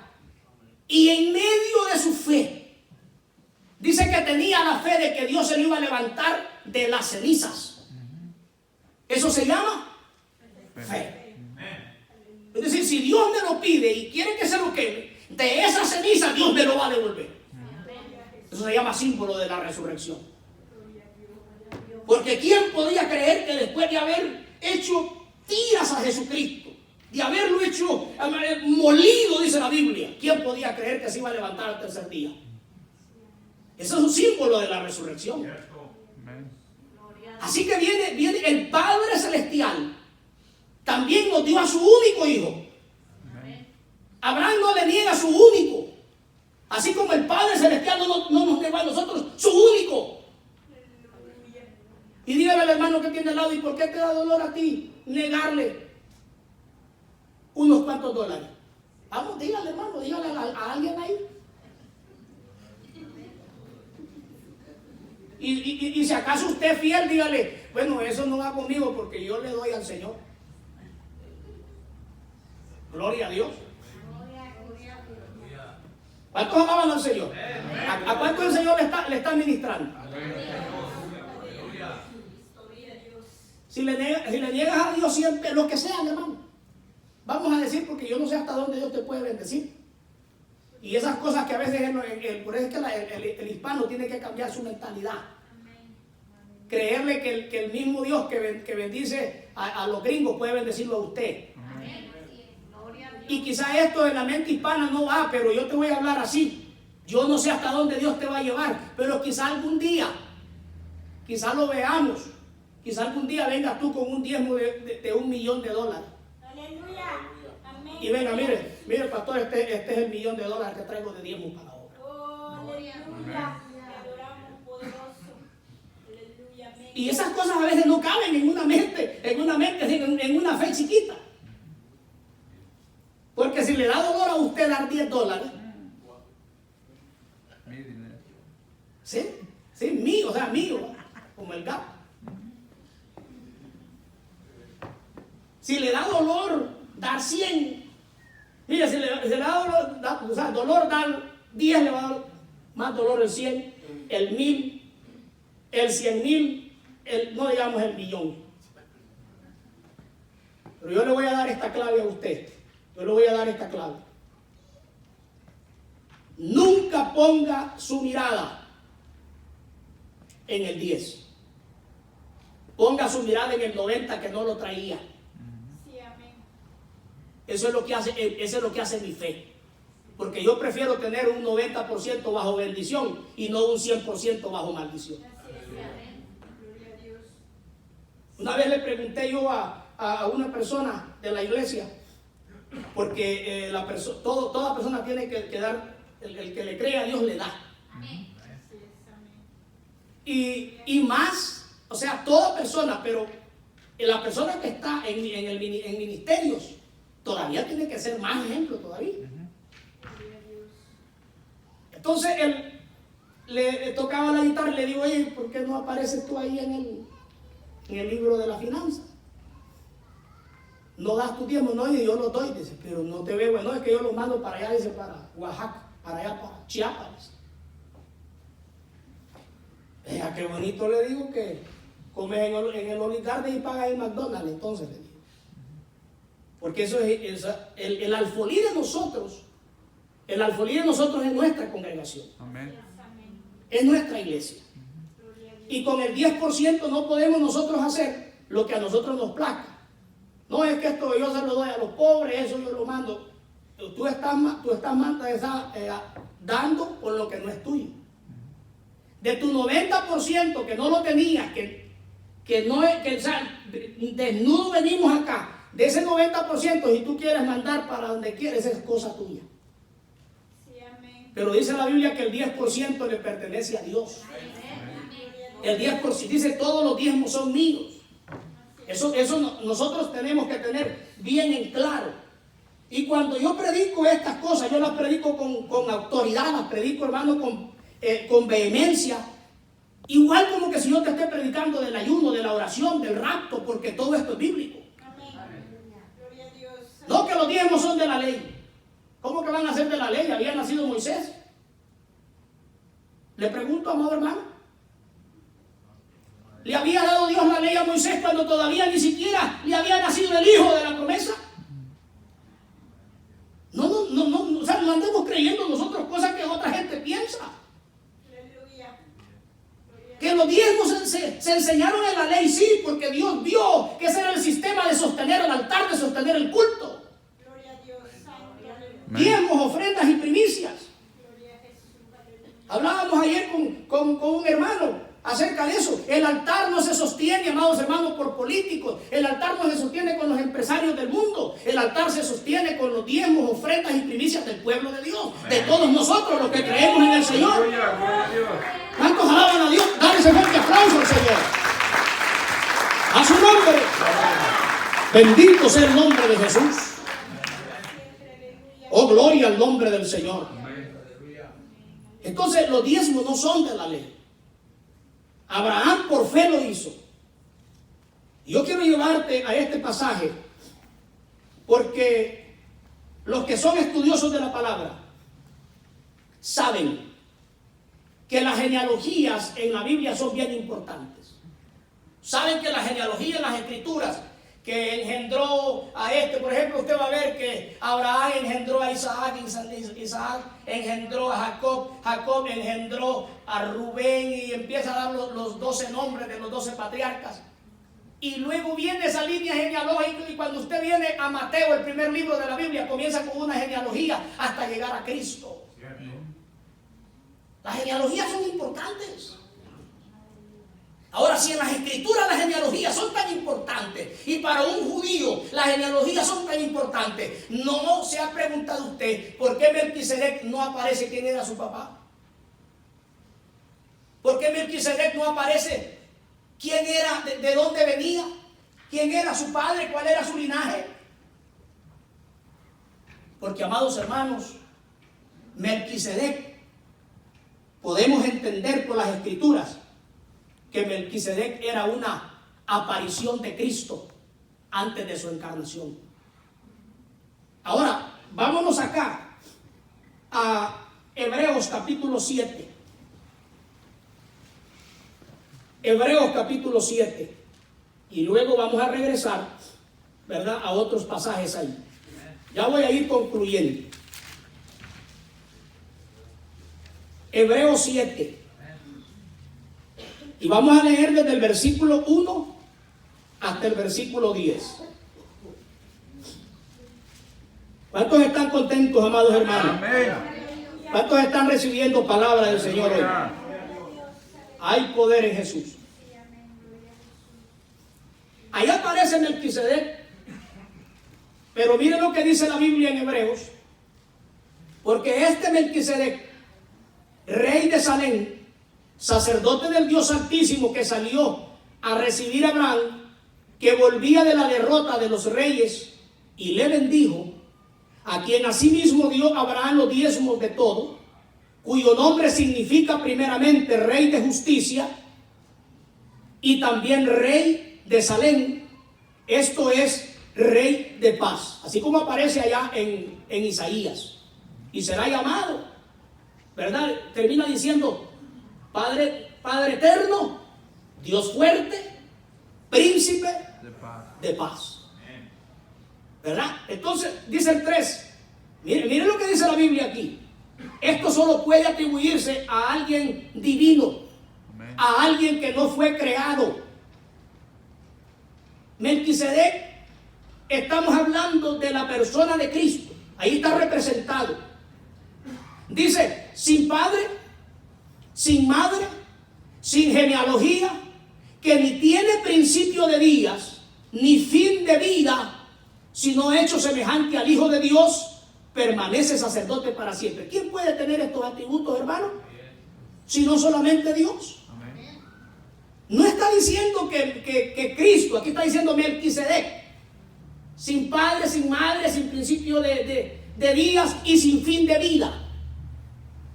Y en medio de su fe, dice que tenía la fe de que Dios se lo iba a levantar de las cenizas. Eso se llama fe. Es decir, si Dios me lo pide y quiere que se lo queme, de esa ceniza Dios me lo va a devolver. Eso se llama símbolo de la resurrección. Porque ¿quién podía creer que después de haber hecho tiras a Jesucristo, de haberlo hecho molido, dice la Biblia, quién podía creer que se iba a levantar al tercer día? Eso es un símbolo de la resurrección. Así que viene el Padre Celestial. También nos dio a su único hijo. Abraham no le niega a su único. Así como el Padre Celestial no nos negó a nosotros su único. Y dígale al hermano que tiene al lado, ¿y por qué te da dolor a ti negarle unos cuantos dólares? Vamos, dígale, hermano, dígale a alguien ahí. Y si acaso usted es fiel, dígale, bueno, eso no va conmigo porque yo le doy al Señor. Gloria a Dios. ¿Cuántos alaban al Señor? ¿A cuántos el Señor le está ministrando? Si le niegas a Dios siempre, lo que sea, hermano, vamos a decir, porque yo no sé hasta dónde Dios te puede bendecir. Y esas cosas que a veces, por eso es que el hispano tiene que cambiar su mentalidad. Creerle que el mismo Dios que bendice a los gringos puede bendecirlo a usted. Y quizá esto en la mente hispana no va, pero yo te voy a hablar así. Yo no sé hasta dónde Dios te va a llevar, pero quizá algún día, quizá lo veamos. Quizá algún día vengas tú con un diezmo de $1 millón. Aleluya. Amén. Y venga, mire, pastor, este es el $1 millón que traigo de diezmo para la obra. Oh, aleluya. Te adoramos, poderoso. Aleluya. Amén. Y esas cosas a veces no caben en una mente, en una fe chiquita. Porque si le da dolor a usted dar $10, ¿sí? Mío, o sea, mío, como el gato. Si le da dolor dar 100, mira, si le da dolor dar 10, le va a dar más dolor el 100, el 1000, el 100,000, no digamos el millón. Pero yo le voy a dar esta clave a usted. Yo le voy a dar esta clave. Nunca ponga su mirada en el 10. Ponga su mirada en el 90 que no lo traía. Eso es lo que hace mi fe. Porque yo prefiero tener un 90% bajo bendición y no un 100% bajo maldición. Una vez le pregunté yo a una persona de la iglesia, porque toda persona tiene que dar, el que le cree a Dios le da. Y más, o sea, toda persona, pero la persona que está en ministerios, todavía tiene que ser más ejemplo todavía. Entonces él le tocaba la guitarra y le digo, oye, ¿por qué no apareces tú ahí en el libro de la finanza? No das tu tiempo, no, y yo lo doy, dice, pero no te veo, no, es que yo lo mando para allá, dice, para Oaxaca, para allá, para Chiapas. Vea qué bonito, le digo, que comes en el Olive Garden y pagas en McDonald's, entonces le digo. Porque eso es el alfolí de nosotros. El alfolí de nosotros es nuestra congregación. Amén. Es nuestra iglesia. Y con el 10% no podemos nosotros hacer lo que a nosotros nos plazca. No es que esto yo se lo doy a los pobres, eso yo lo mando. Tú estás dando por lo que no es tuyo. De tu 90% que no lo tenías, o sea, desnudo venimos acá. De ese 90%, si tú quieres mandar para donde quieres, es cosa tuya. Sí, amén. Pero dice la Biblia que el 10% le pertenece a Dios. El 10%, dice todos los diezmos son míos. Eso nosotros tenemos que tener bien en claro. Y cuando yo predico estas cosas, yo las predico con autoridad, las predico, hermano, con vehemencia. Igual como que si yo te esté predicando del ayuno, de la oración, del rapto, porque todo esto es bíblico. Gloria a Dios. No que los diezmos son de la ley. ¿Cómo que van a ser de la ley? Había nacido Moisés. Le pregunto, amado hermano. ¿Le había dado Dios la ley a Moisés cuando todavía ni siquiera le había nacido el hijo de la promesa? No, o sea, no andemos creyendo nosotros cosas que otra gente piensa. Aleluya. Que los diezmos se enseñaron en la ley, sí, porque Dios vio que ese era el sistema de sostener el altar, de sostener el culto. Gloria a Dios. Santo. Aleluya. Diezmos, ofrendas y primicias. Gloria a Jesús. Aleluya. Hablábamos ayer con un hermano acerca de eso. El altar no se sostiene, amados hermanos, por políticos. El altar no se sostiene con los empresarios del mundo. El altar se sostiene con los diezmos, ofrendas y primicias del pueblo de Dios. De todos nosotros, los que creemos en el Señor. Aleluya, gloria a Dios. ¿Cuántos alaban a Dios? Dale ese fuerte aplauso al Señor. A su nombre. Bendito sea el nombre de Jesús. Oh, gloria al nombre del Señor. Entonces, los diezmos no son de la ley. Abraham por fe lo hizo. Yo quiero llevarte a este pasaje porque los que son estudiosos de la palabra saben que las genealogías en la Biblia son bien importantes. Saben que la genealogía en las escrituras que engendró a por ejemplo, usted va a ver que Abraham engendró a Isaac, Isaac engendró a Jacob, Jacob engendró a Rubén y empieza a dar los 12 nombres de los 12 patriarcas. Y luego viene esa línea genealógica y cuando usted viene a Mateo, el primer libro de la Biblia, comienza con una genealogía hasta llegar a Cristo. Las genealogías son importantes. Ahora, si en las escrituras las genealogías son tan importantes y para un judío las genealogías son tan importantes, ¿no se ha preguntado usted por qué Melquisedec no aparece quién era su papá? ¿Por qué Melquisedec no aparece quién era, de dónde venía? ¿Quién era su padre? ¿Cuál era su linaje? Porque, amados hermanos, Melquisedec podemos entender por las escrituras que Melquisedec era una aparición de Cristo antes de su encarnación. Ahora, vámonos acá a Hebreos capítulo 7. Hebreos capítulo 7. Y luego vamos a regresar, ¿verdad?, a otros pasajes ahí. Ya voy a ir concluyendo. Hebreos 7. Y vamos a leer desde el versículo 1 hasta el versículo 10. ¿Cuántos están contentos, amados hermanos? Amén. ¿Cuántos están recibiendo palabra del Señor hoy? Hay poder en Jesús. Ahí aparece Melquisedec. Pero miren lo que dice la Biblia en Hebreos. Porque este Melquisedec, rey de Salem, sacerdote del Dios Altísimo, que salió a recibir a Abraham, que volvía de la derrota de los reyes, y le bendijo, a quien asimismo dio Abraham los diezmos de todo, cuyo nombre significa primeramente Rey de Justicia, y también Rey de Salem, esto es Rey de Paz, así como aparece allá en Isaías, y será llamado, ¿verdad? Termina diciendo Padre eterno, Dios fuerte, príncipe de paz. ¿verdad? Entonces, dice el 3. Mire lo que dice la Biblia aquí. Esto solo puede atribuirse a alguien divino, Amén. a alguien que no fue creado. Melquisedec, estamos hablando de la persona de Cristo. Ahí está representado. Dice, sin padre, sin madre, sin genealogía, que ni tiene principio de días, ni fin de vida, sino hecho semejante al Hijo de Dios, permanece sacerdote para siempre. ¿Quién puede tener estos atributos, hermano? Si no solamente Dios. Amén. No está diciendo que Cristo, aquí está diciendo Melquisedec, sin padre, sin madre, sin principio de días y sin fin de vida.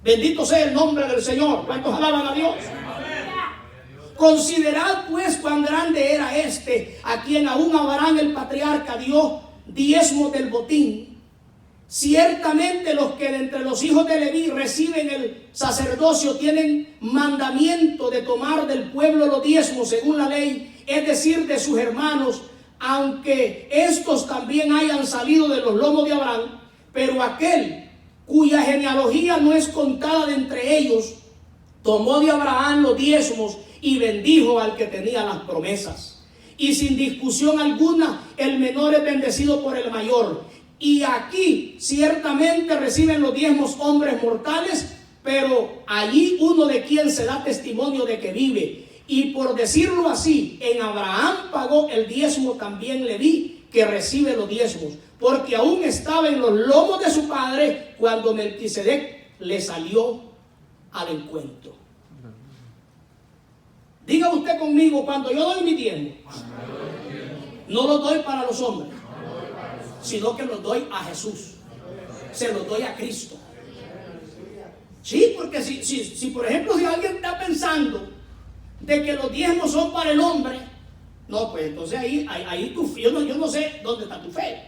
Bendito sea el nombre del Señor. ¿Cuántos alaban a Dios? Considerad pues cuán grande era este, a quien aún Abraham el patriarca dio diezmo del botín. Ciertamente los que de entre los hijos de Leví reciben el sacerdocio tienen mandamiento de tomar del pueblo los diezmos según la ley, es decir, de sus hermanos, aunque estos también hayan salido de los lomos de Abraham. Pero aquel cuya genealogía no es contada de entre ellos, tomó de Abraham los diezmos y bendijo al que tenía las promesas. Y sin discusión alguna, el menor es bendecido por el mayor. Y aquí ciertamente reciben los diezmos hombres mortales, pero allí uno de quien se da testimonio de que vive. Y por decirlo así, en Abraham pagó el diezmo también Leví, que recibe los diezmos, porque aún estaba en los lomos de su padre cuando Melquisedec le salió al encuentro. Diga usted conmigo, cuando yo doy mi diezmo, no lo doy para los hombres, sino que los doy a Jesús. Se los doy a Cristo. Sí, porque si por ejemplo, si alguien está pensando de que los diezmos son para el hombre, no, pues entonces ahí tu fe, yo no sé dónde está tu fe.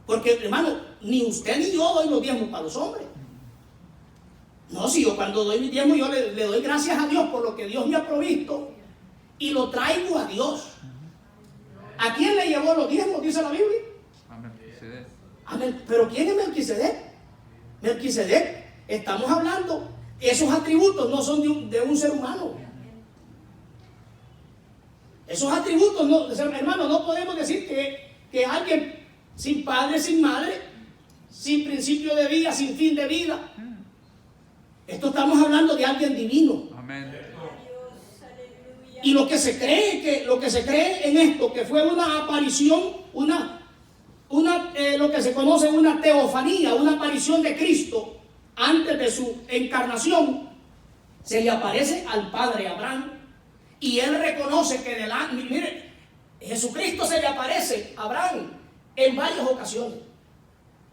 Porque, hermano, ni usted ni yo doy los diezmos para los hombres. No, si yo cuando doy mi diezmo, yo le doy gracias a Dios por lo que Dios me ha provisto y lo traigo a Dios. ¿A quién le llevó los diezmos? Dice la Biblia. Amén. Amén. Pero ¿quién es Melquisedec? Melquisedec, estamos hablando, esos atributos no son de un ser humano. Esos atributos, no, hermano, no podemos decir que alguien sin padre, sin madre, sin principio de vida, sin fin de vida. Esto estamos hablando de alguien divino. Amén. Y lo que se cree en esto, que fue una aparición, lo que se conoce una teofanía, una aparición de Cristo antes de su encarnación, se le aparece al padre Abraham y él reconoce que mire, Jesucristo se le aparece a Abraham en varias ocasiones.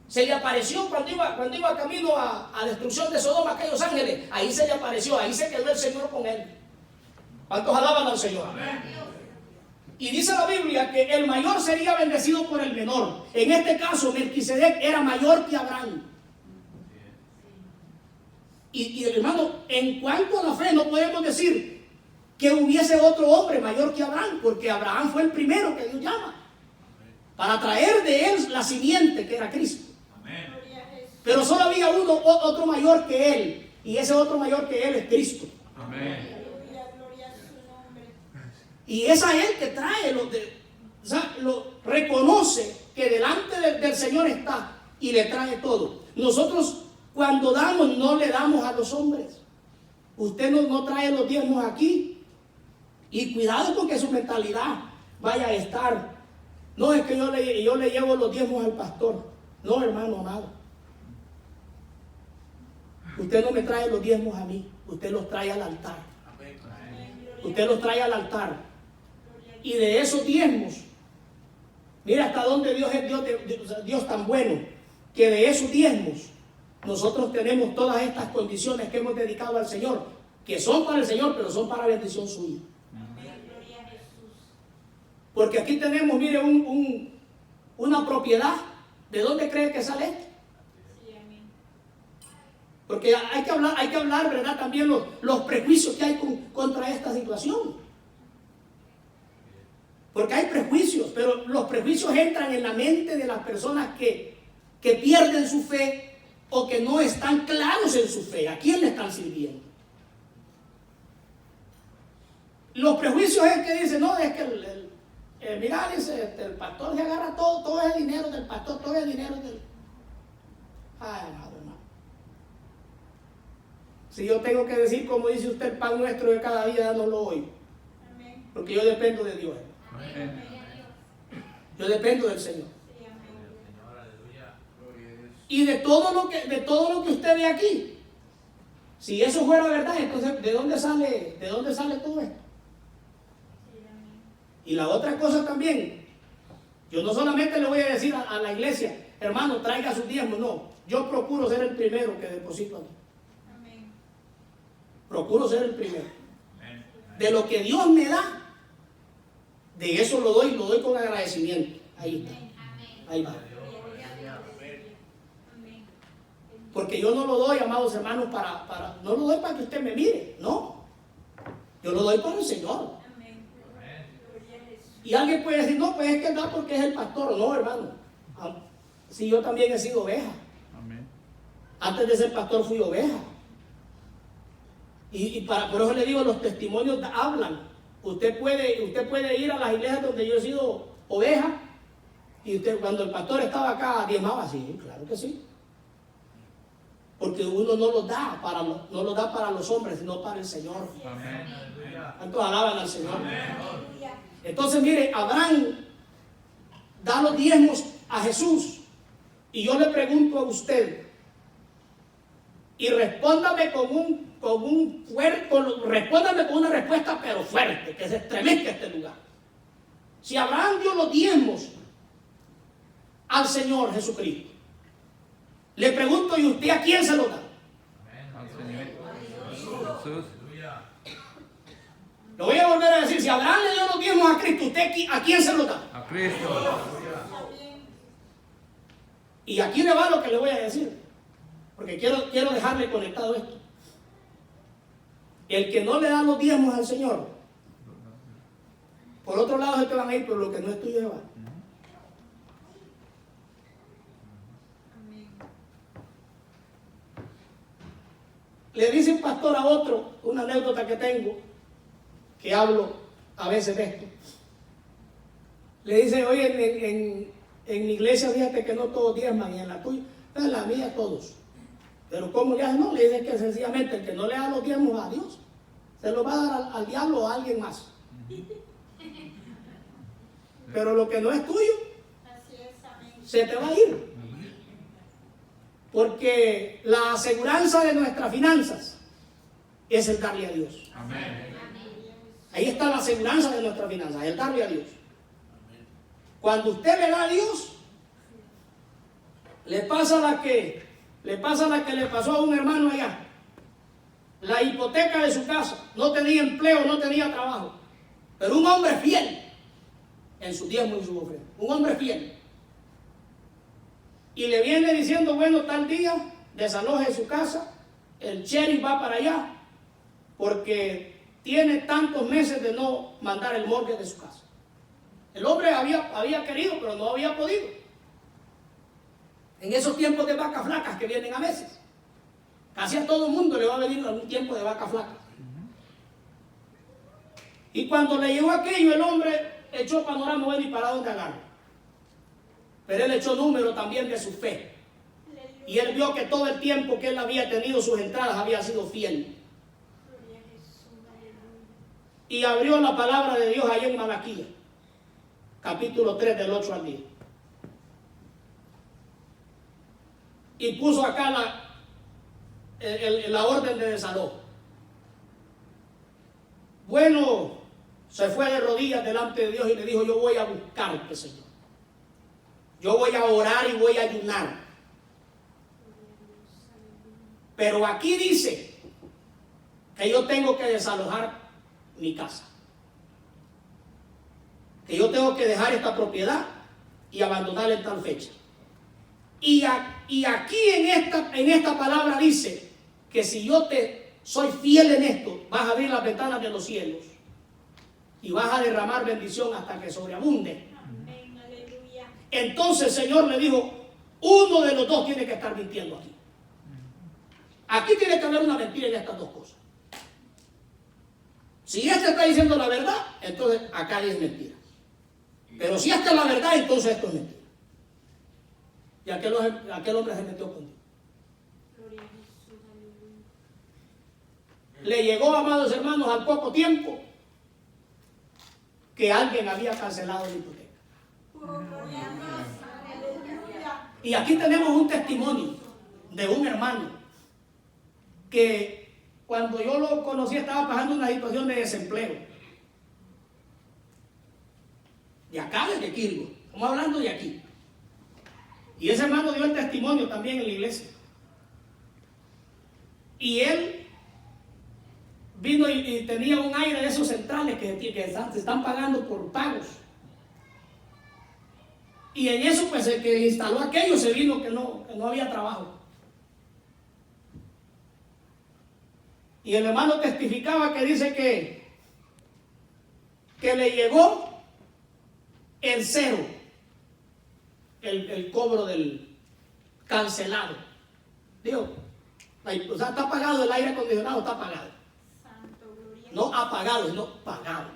Se le apareció cuando iba camino a destrucción de Sodoma, aquellos ángeles. Ahí se le apareció, ahí se quedó el Señor con él. ¿Cuántos alaban al Señor? Amén. Y dice la Biblia que el mayor sería bendecido por el menor. En este caso, Melquisedec era mayor que Abraham. Y hermano, en cuanto a la fe, no podemos decir que hubiese otro hombre mayor que Abraham, porque Abraham fue el primero que Dios llama para traer de él la simiente que era Cristo. Pero solo había otro mayor que él, y ese otro mayor que él es Cristo. Amén. Y es a él que trae, lo reconoce que delante del Señor está y le trae todo. Nosotros cuando damos no le damos a los hombres. Usted no trae los diezmos aquí. Y cuidado con que su mentalidad vaya a estar. No es que yo le llevo los diezmos al pastor. No, hermano amado. Usted no me trae los diezmos a mí. Usted los trae al altar. Usted los trae al altar. Y de esos diezmos, mira hasta dónde Dios es Dios tan bueno, que de esos diezmos nosotros tenemos todas estas condiciones que hemos dedicado al Señor, que son para el Señor, pero son para bendición suya. Porque aquí tenemos, mire, una propiedad. ¿De dónde cree que sale esto? Porque hay que hablar, ¿verdad? También los prejuicios que hay contra esta situación. Porque hay prejuicios. prejuicios, pero los prejuicios entran en la mente de las personas que pierden su fe o que no están claros en su fe. ¿A quién le están sirviendo? Los prejuicios es que dicen, no, es que mira, dice, el pastor se agarra todo el dinero del pastor, todo el dinero del... Ay, amado hermano. Si yo tengo que decir, como dice usted, el pan nuestro de cada día, dánoslo hoy. Amén. Porque yo dependo de Dios. Amén. Yo dependo del Señor. Sí, amén. Y de todo lo que usted ve aquí. Si eso fuera verdad, entonces ¿de dónde sale todo esto? Sí, amén. Y la otra cosa también, yo no solamente le voy a decir a la iglesia, hermano, traiga sus diezmos, no. Yo procuro ser el primero que deposito aquí. Amén. Procuro ser el primero. De lo que Dios me da, de eso lo doy con agradecimiento. Ahí está. Ahí va. Amén. Porque yo no lo doy, amados hermanos, no lo doy para que usted me mire, no. Yo lo doy para el Señor. Amén. Gloria a Jesús. Y alguien puede decir, no, pues es que da porque es el pastor. No, hermano. Si yo también he sido oveja. Amén. Antes de ser pastor fui oveja. Por eso le digo, los testimonios hablan. Usted puede ir a las iglesias donde yo he sido oveja. Y usted, cuando el pastor estaba acá, diezmaba. Sí, claro que sí. Porque uno no lo da para los hombres, sino para el Señor. Amén. ¿Cuántos alaban al Señor? Aleluya. Entonces, mire, Abraham da los diezmos a Jesús. Y yo le pregunto a usted, y respóndame respóndame con una respuesta pero fuerte, que se estremezca este lugar. Si Abraham dio los diezmos al Señor Jesucristo, le pregunto, ¿y usted a quién se lo da? Al Señor Jesús. Lo voy a volver a decir, si Abraham le dio los diezmos a Cristo, ¿usted a quién se lo da? A Cristo. Amén. Y aquí le va lo que le voy a decir, porque quiero dejarle conectado esto. El que no le da los diezmos al Señor, por otro lado se te van a ir, pero lo que no es tuyo se va. Amén. Le dice un pastor a otro, una anécdota que tengo, que hablo a veces de esto. Le dice, oye, en mi iglesia fíjate que no todos diezman, y en la tuya, en la mía todos. Pero ¿cómo le hacen? No, le dicen que sencillamente el que no le da los diezmos a Dios, se lo va a dar al diablo o a alguien más. Pero lo que no es tuyo, Así es, amén. se te va a ir. Porque la aseguranza de nuestras finanzas es el darle a Dios. Amén. Ahí está la aseguranza de nuestras finanzas, el darle a Dios. Cuando usted le da a Dios, le pasa la que le pasó a un hermano allá. La hipoteca de su casa, no tenía empleo, no tenía trabajo. Pero un hombre fiel en su diezmo y su ofrenda. Un hombre fiel. Y le viene diciendo, bueno, tal día desaloje su casa, el sheriff va para allá, porque tiene tantos meses de no mandar el mortgage de su casa. El hombre había querido, pero no había podido. En esos tiempos de vacas flacas que vienen a veces. Casi a todo el mundo le va a venir algún tiempo de vacas flacas. Y cuando le llegó aquello, el hombre echó panorama bueno y para dónde agarra. Pero él echó número también de su fe. Y él vio que todo el tiempo que él había tenido sus entradas había sido fiel. Gloria a Jesús. Aleluya. Y abrió la palabra de Dios allá en Malaquías, capítulo 3 del 8 al 10. Y puso acá la orden de desalojo. Bueno, se fue de rodillas delante de Dios y le dijo, yo voy a buscarte, Señor. Yo voy a orar y voy a ayunar. Pero aquí dice que yo tengo que desalojar mi casa. Que yo tengo que dejar esta propiedad y abandonarla en tal fecha. Y aquí en esta palabra dice que si yo te soy fiel en esto, vas a abrir las ventanas de los cielos y vas a derramar bendición hasta que sobreabunde. Entonces el Señor le dijo, uno de los dos tiene que estar mintiendo aquí. Aquí tiene que haber una mentira en estas dos cosas. Si este está diciendo la verdad, entonces acá es mentira. Pero si esta es la verdad, entonces esto es mentira. Y aquel hombre se metió con Dios. Gloria a Jesús, aleluya. Le llegó, amados hermanos, al poco tiempo que alguien había cancelado la hipoteca. Oh, gloria a Dios, aleluya. Y aquí tenemos un testimonio de un hermano que cuando yo lo conocí estaba pasando una situación de desempleo. De acá, desde Quirgo. Estamos hablando de aquí. Y ese hermano dio el testimonio también en la iglesia. Y él vino y tenía un aire de esos centrales que se están pagando por pagos. Y en eso, pues el que instaló aquello se vino que no había trabajo. Y el hermano testificaba que dice que le llegó en cero el cobro del cancelado. Digo, o sea, está pagado el aire acondicionado, está pagado. Santo, gloria a No apagado, sino pagado.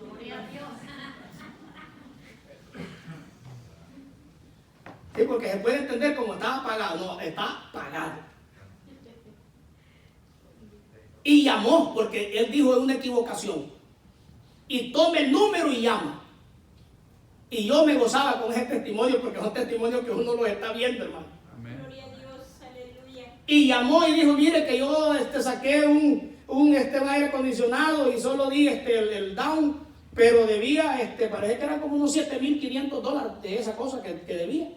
Gloria a Dios. Sí, porque se puede entender como estaba pagado. No, está pagado. Y llamó, porque él dijo es una equivocación. Y tome el número y llama. Y yo me gozaba con ese testimonio, porque son testimonios que uno los está viendo, hermano. Amén. Gloria a Dios, aleluya. Y llamó y dijo, mire que yo saqué un aire acondicionado y solo di el down, pero debía, parece que eran como unos $7,500 de esa cosa que debía.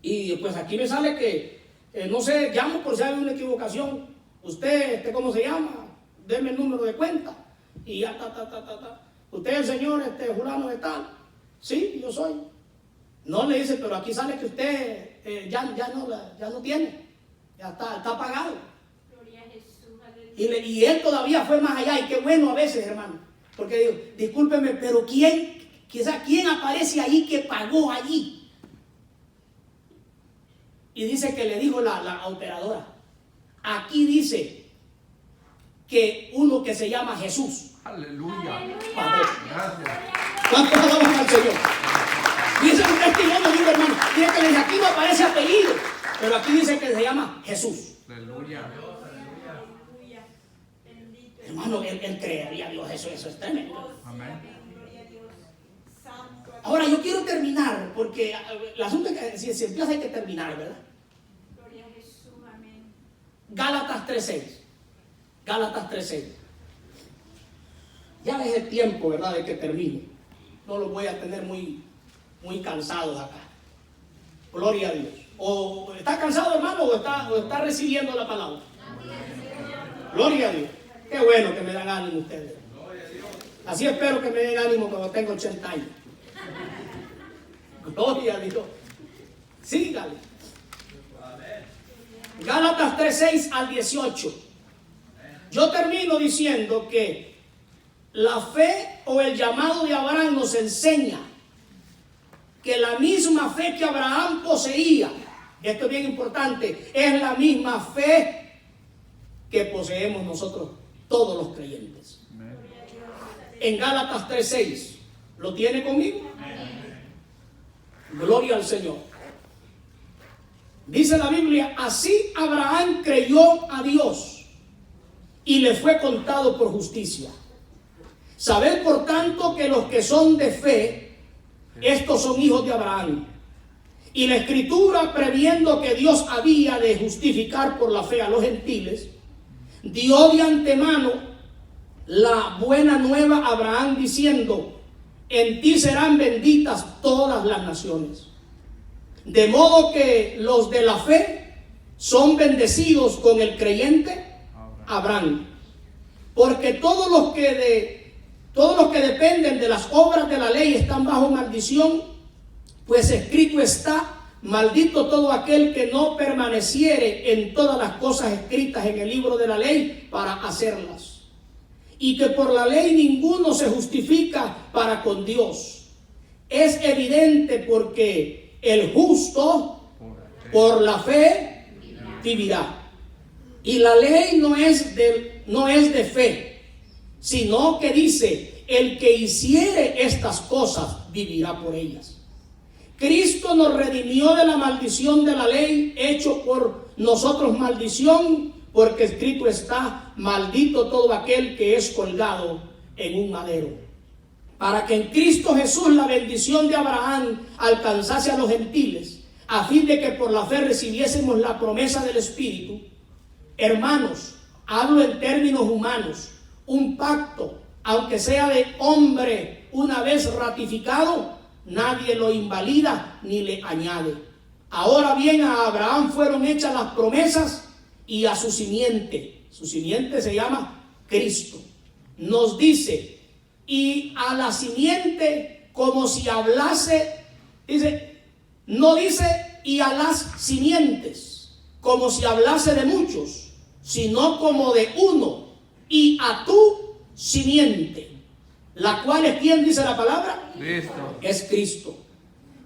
Y pues aquí me sale que, no sé, llamo por si hay una equivocación. Usted, ¿cómo se llama? Deme el número de cuenta. Y ya, Usted es el señor, fulano de tal. Sí, yo soy. No, le dice, pero aquí sale que usted ya no tiene. Ya está pagado. Gloria a Jesús, aleluya. Y él todavía fue más allá. Y qué bueno a veces, hermano. Porque digo, discúlpeme, pero ¿quién aparece ahí que pagó allí? Y dice que le dijo la operadora, aquí dice que uno que se llama Jesús Aleluya. pagó. Gracias. ¿Cuántos alabamos al Señor? Dice un testimonio de un hermano. Dice que aquí no aparece apellido, pero aquí dice que se llama Jesús. Aleluya. Aleluya. Bendito. Hermano, él creería a Dios, eso es tremendo. Amén. Gloria a Dios. Santo. Ahora yo quiero terminar, porque el asunto es que si empieza hay que terminar, ¿verdad? Gloria a Jesús, amén. Gálatas 3:6. Gálatas 3:6. Ya es el tiempo, ¿verdad?, de que termine. No los voy a tener muy cansados acá. Gloria a Dios. ¿O está cansado, hermano, o está recibiendo la palabra? Gloria a Dios. Qué bueno que me dan ánimo ustedes. Así espero que me den ánimo cuando tenga 80 años. Gloria a Dios. Sígale. Gálatas 3:6 al 18. Yo termino diciendo que la fe o el llamado de Abraham nos enseña que la misma fe que Abraham poseía, esto es bien importante, es la misma fe que poseemos nosotros, todos los creyentes. Amén. En Gálatas 3:6, ¿lo tiene conmigo? Gloria al Señor. Dice la Biblia, así Abraham creyó a Dios y le fue contado por justicia. Sabed por tanto que los que son de fe, estos son hijos de Abraham. Y la Escritura, previendo que Dios había de justificar por la fe a los gentiles, dio de antemano la buena nueva a Abraham diciendo, en ti serán benditas todas las naciones. De modo que los de la fe son bendecidos con el creyente Abraham. Porque todos los que dependen de las obras de la ley están bajo maldición, pues escrito está, maldito todo aquel que no permaneciere en todas las cosas escritas en el libro de la ley para hacerlas. Y que por la ley ninguno se justifica para con Dios. es evidente porque el justo por la fe vivirá. Y la ley no es de fe, sino que dice, el que hiciere estas cosas vivirá por ellas. Cristo nos redimió de la maldición de la ley, hecho por nosotros maldición, porque escrito está, maldito todo aquel que es colgado en un madero. Para que en Cristo Jesús la bendición de Abraham alcanzase a los gentiles, a fin de que por la fe recibiésemos la promesa del Espíritu. Hermanos, hablo en términos humanos, un pacto, aunque sea de hombre, una vez ratificado, nadie lo invalida ni le añade. Ahora bien, a Abraham fueron hechas las promesas y a su simiente se llama Cristo. Nos dice, y a la simiente, como si hablase, no dice y a las simientes, como si hablase de muchos, sino como de uno, y a tu simiente, la cual es, ¿quién dice la palabra? Cristo. Es Cristo.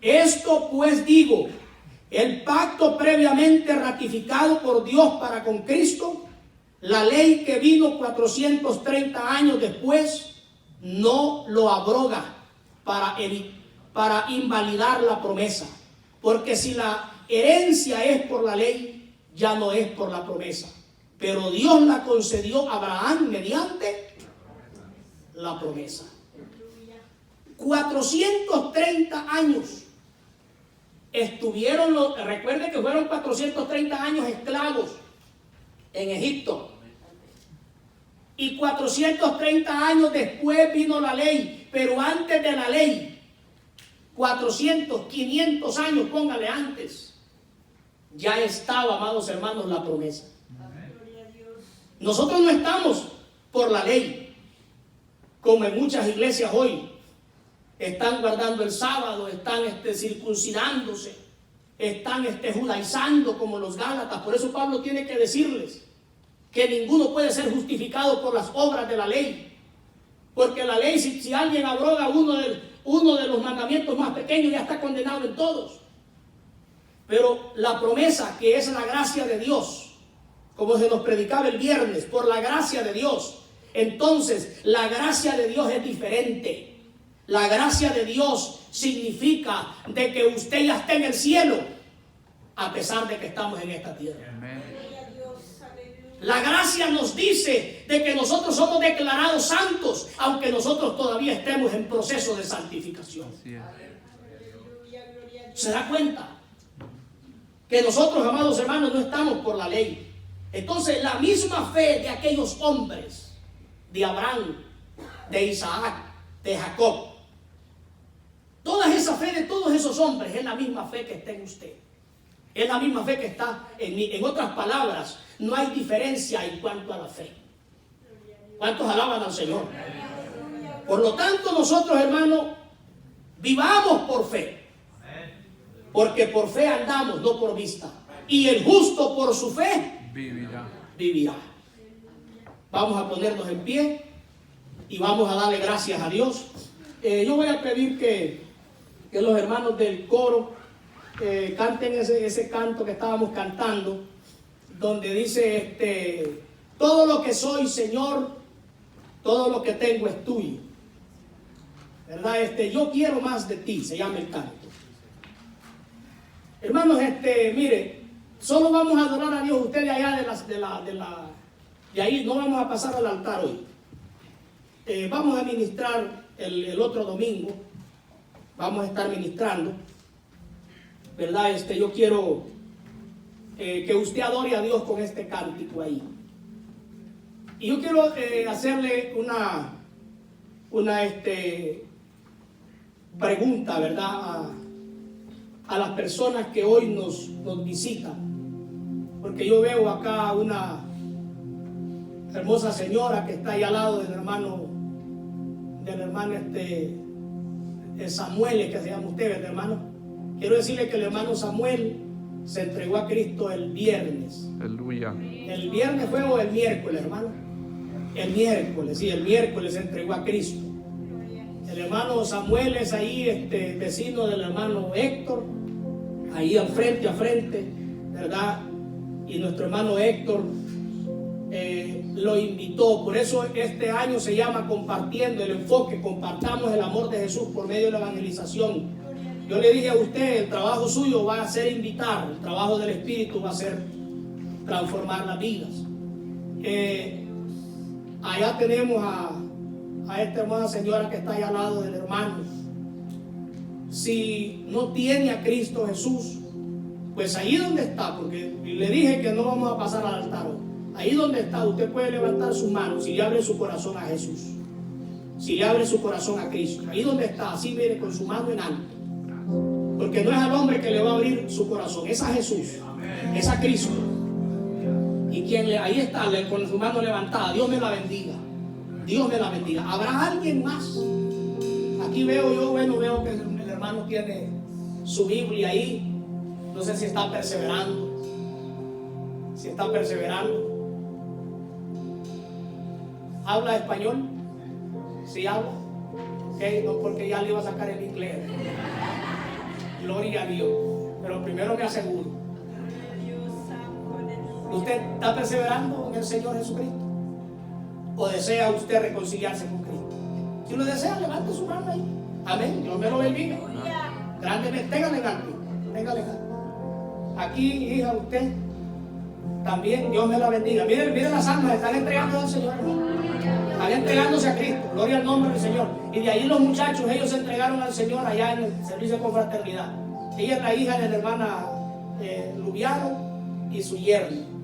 Esto pues digo, el pacto previamente ratificado por Dios para con Cristo, la ley que vino 430 años después, no lo abroga para invalidar la promesa. Porque si la herencia es por la ley, ya no es por la promesa. Pero Dios la concedió a Abraham mediante la promesa. 430 años estuvieron recuerden que fueron 430 años esclavos en Egipto. Y 430 años después vino la ley, pero antes de la ley, 400, 500 años, póngale antes, ya estaba, amados hermanos, la promesa. Nosotros no estamos por la ley, como en muchas iglesias hoy. Están guardando el sábado, están circuncidándose, están judaizando como los Gálatas. Por eso Pablo tiene que decirles que ninguno puede ser justificado por las obras de la ley. Porque la ley, si alguien abroga uno de los mandamientos más pequeños, ya está condenado en todos. Pero la promesa, que es la gracia de Dios, como se nos predicaba el viernes, por la gracia de Dios. Entonces, la gracia de Dios es diferente. La gracia de Dios significa de que usted ya está en el cielo, a pesar de que estamos en esta tierra. Amén. La gracia nos dice de que nosotros somos declarados santos, aunque nosotros todavía estemos en proceso de santificación. Así es. ¿Se da cuenta? Que nosotros, amados hermanos, no estamos por la ley. Entonces, la misma fe de aquellos hombres, de Abraham, de Isaac, de Jacob, toda esa fe de todos esos hombres es la misma fe que está en usted. Es la misma fe que está en mí. En otras palabras, no hay diferencia en cuanto a la fe. ¿Cuántos alaban al Señor? Por lo tanto, nosotros, hermanos, vivamos por fe. Porque por fe andamos, no por vista. Y el justo por su fe vivirá. Vamos a ponernos en pie y vamos a darle gracias a Dios. Yo voy a pedir que los hermanos del coro canten ese canto que estábamos cantando, donde dice, todo lo que soy, Señor, todo lo que tengo es tuyo. ¿Verdad? Yo quiero más de ti, se llama el canto. Hermanos, mire, solo vamos a adorar a Dios. Ustedes allá de ahí no vamos a pasar al altar hoy. Vamos a ministrar el otro domingo. Vamos a estar ministrando, ¿verdad? Yo quiero que usted adore a Dios con este cántico ahí. Y yo quiero hacerle una pregunta, ¿verdad? A las personas que hoy nos visitan. Porque yo veo acá una hermosa señora que está ahí al lado del hermano Samuel, que se llama usted, ¿verdad, hermano? Quiero decirle que el hermano Samuel se entregó a Cristo el viernes. Aleluya. ¿El viernes fue o el miércoles, hermano? El miércoles, sí, el miércoles se entregó a Cristo. El hermano Samuel es ahí, vecino del hermano Héctor, ahí al frente, ¿verdad? Y nuestro hermano Héctor lo invitó. Por eso este año se llama Compartiendo el Enfoque. Compartamos el amor de Jesús por medio de la evangelización. Yo le dije a usted, el trabajo suyo va a ser invitar, el trabajo del Espíritu va a ser transformar las vidas. Allá tenemos a esta hermana señora que está allá al lado del hermano. Si no tiene a Cristo Jesús, pues ahí donde está, porque le dije que no vamos a pasar al altar hoy. Ahí donde está, usted puede levantar sus manos si le abre su corazón a Jesús, si le abre su corazón a Cristo. Ahí donde está, así viene con su mano en alto, porque no es al hombre que le va a abrir su corazón, es a Jesús, es a Cristo. Y ahí está con su mano levantada. Dios me la bendiga, Dios me la bendiga. ¿Habrá alguien más? Aquí veo que el hermano tiene su Biblia ahí. No sé si está perseverando. ¿Habla español? ¿Sí habla? Okay, no, porque ya le iba a sacar el inglés. Gloria a Dios. Pero primero me aseguro. ¿Usted está perseverando en el Señor Jesucristo? ¿O desea usted reconciliarse con Cristo? Si lo desea, levante su mano ahí. Amén. Dios me lo bendiga. Grandemente, téngale ganas. Aquí, hija, usted también, Dios me la bendiga. Miren las almas, están entregando al Señor. Están entregándose a Cristo. Gloria al nombre del Señor. Y de ahí los muchachos, ellos se entregaron al Señor allá en el servicio de confraternidad. Ella es la hija de la hermana Lubiano y su yerno.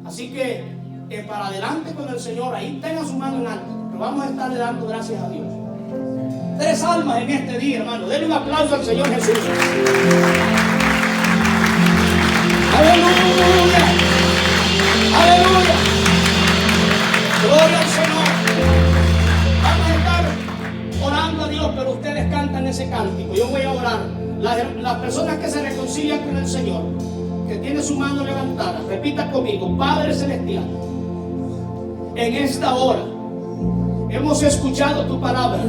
Así que para adelante con el Señor, ahí tenga su mano en alto. Pero vamos a estarle dando gracias a Dios. 3 almas en este día, hermano. Denle un aplauso al Señor Jesús. Aleluya. Aleluya. Gloria al Señor. Vamos a estar orando a Dios, pero ustedes cantan ese cántico. Yo voy a orar. Las personas que se reconcilian con el Señor, que tiene su mano levantada, repita conmigo: Padre Celestial, en esta hora hemos escuchado tu palabra,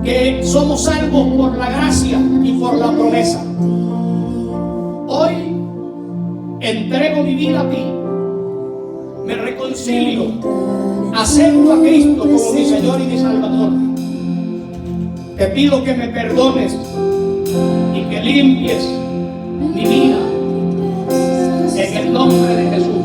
que somos salvos por la gracia y por la promesa. Hoy entrego mi vida a ti, me reconcilio, acepto a Cristo como mi Señor y mi Salvador. Te pido que me perdones y que limpies mi vida en el nombre de Jesús.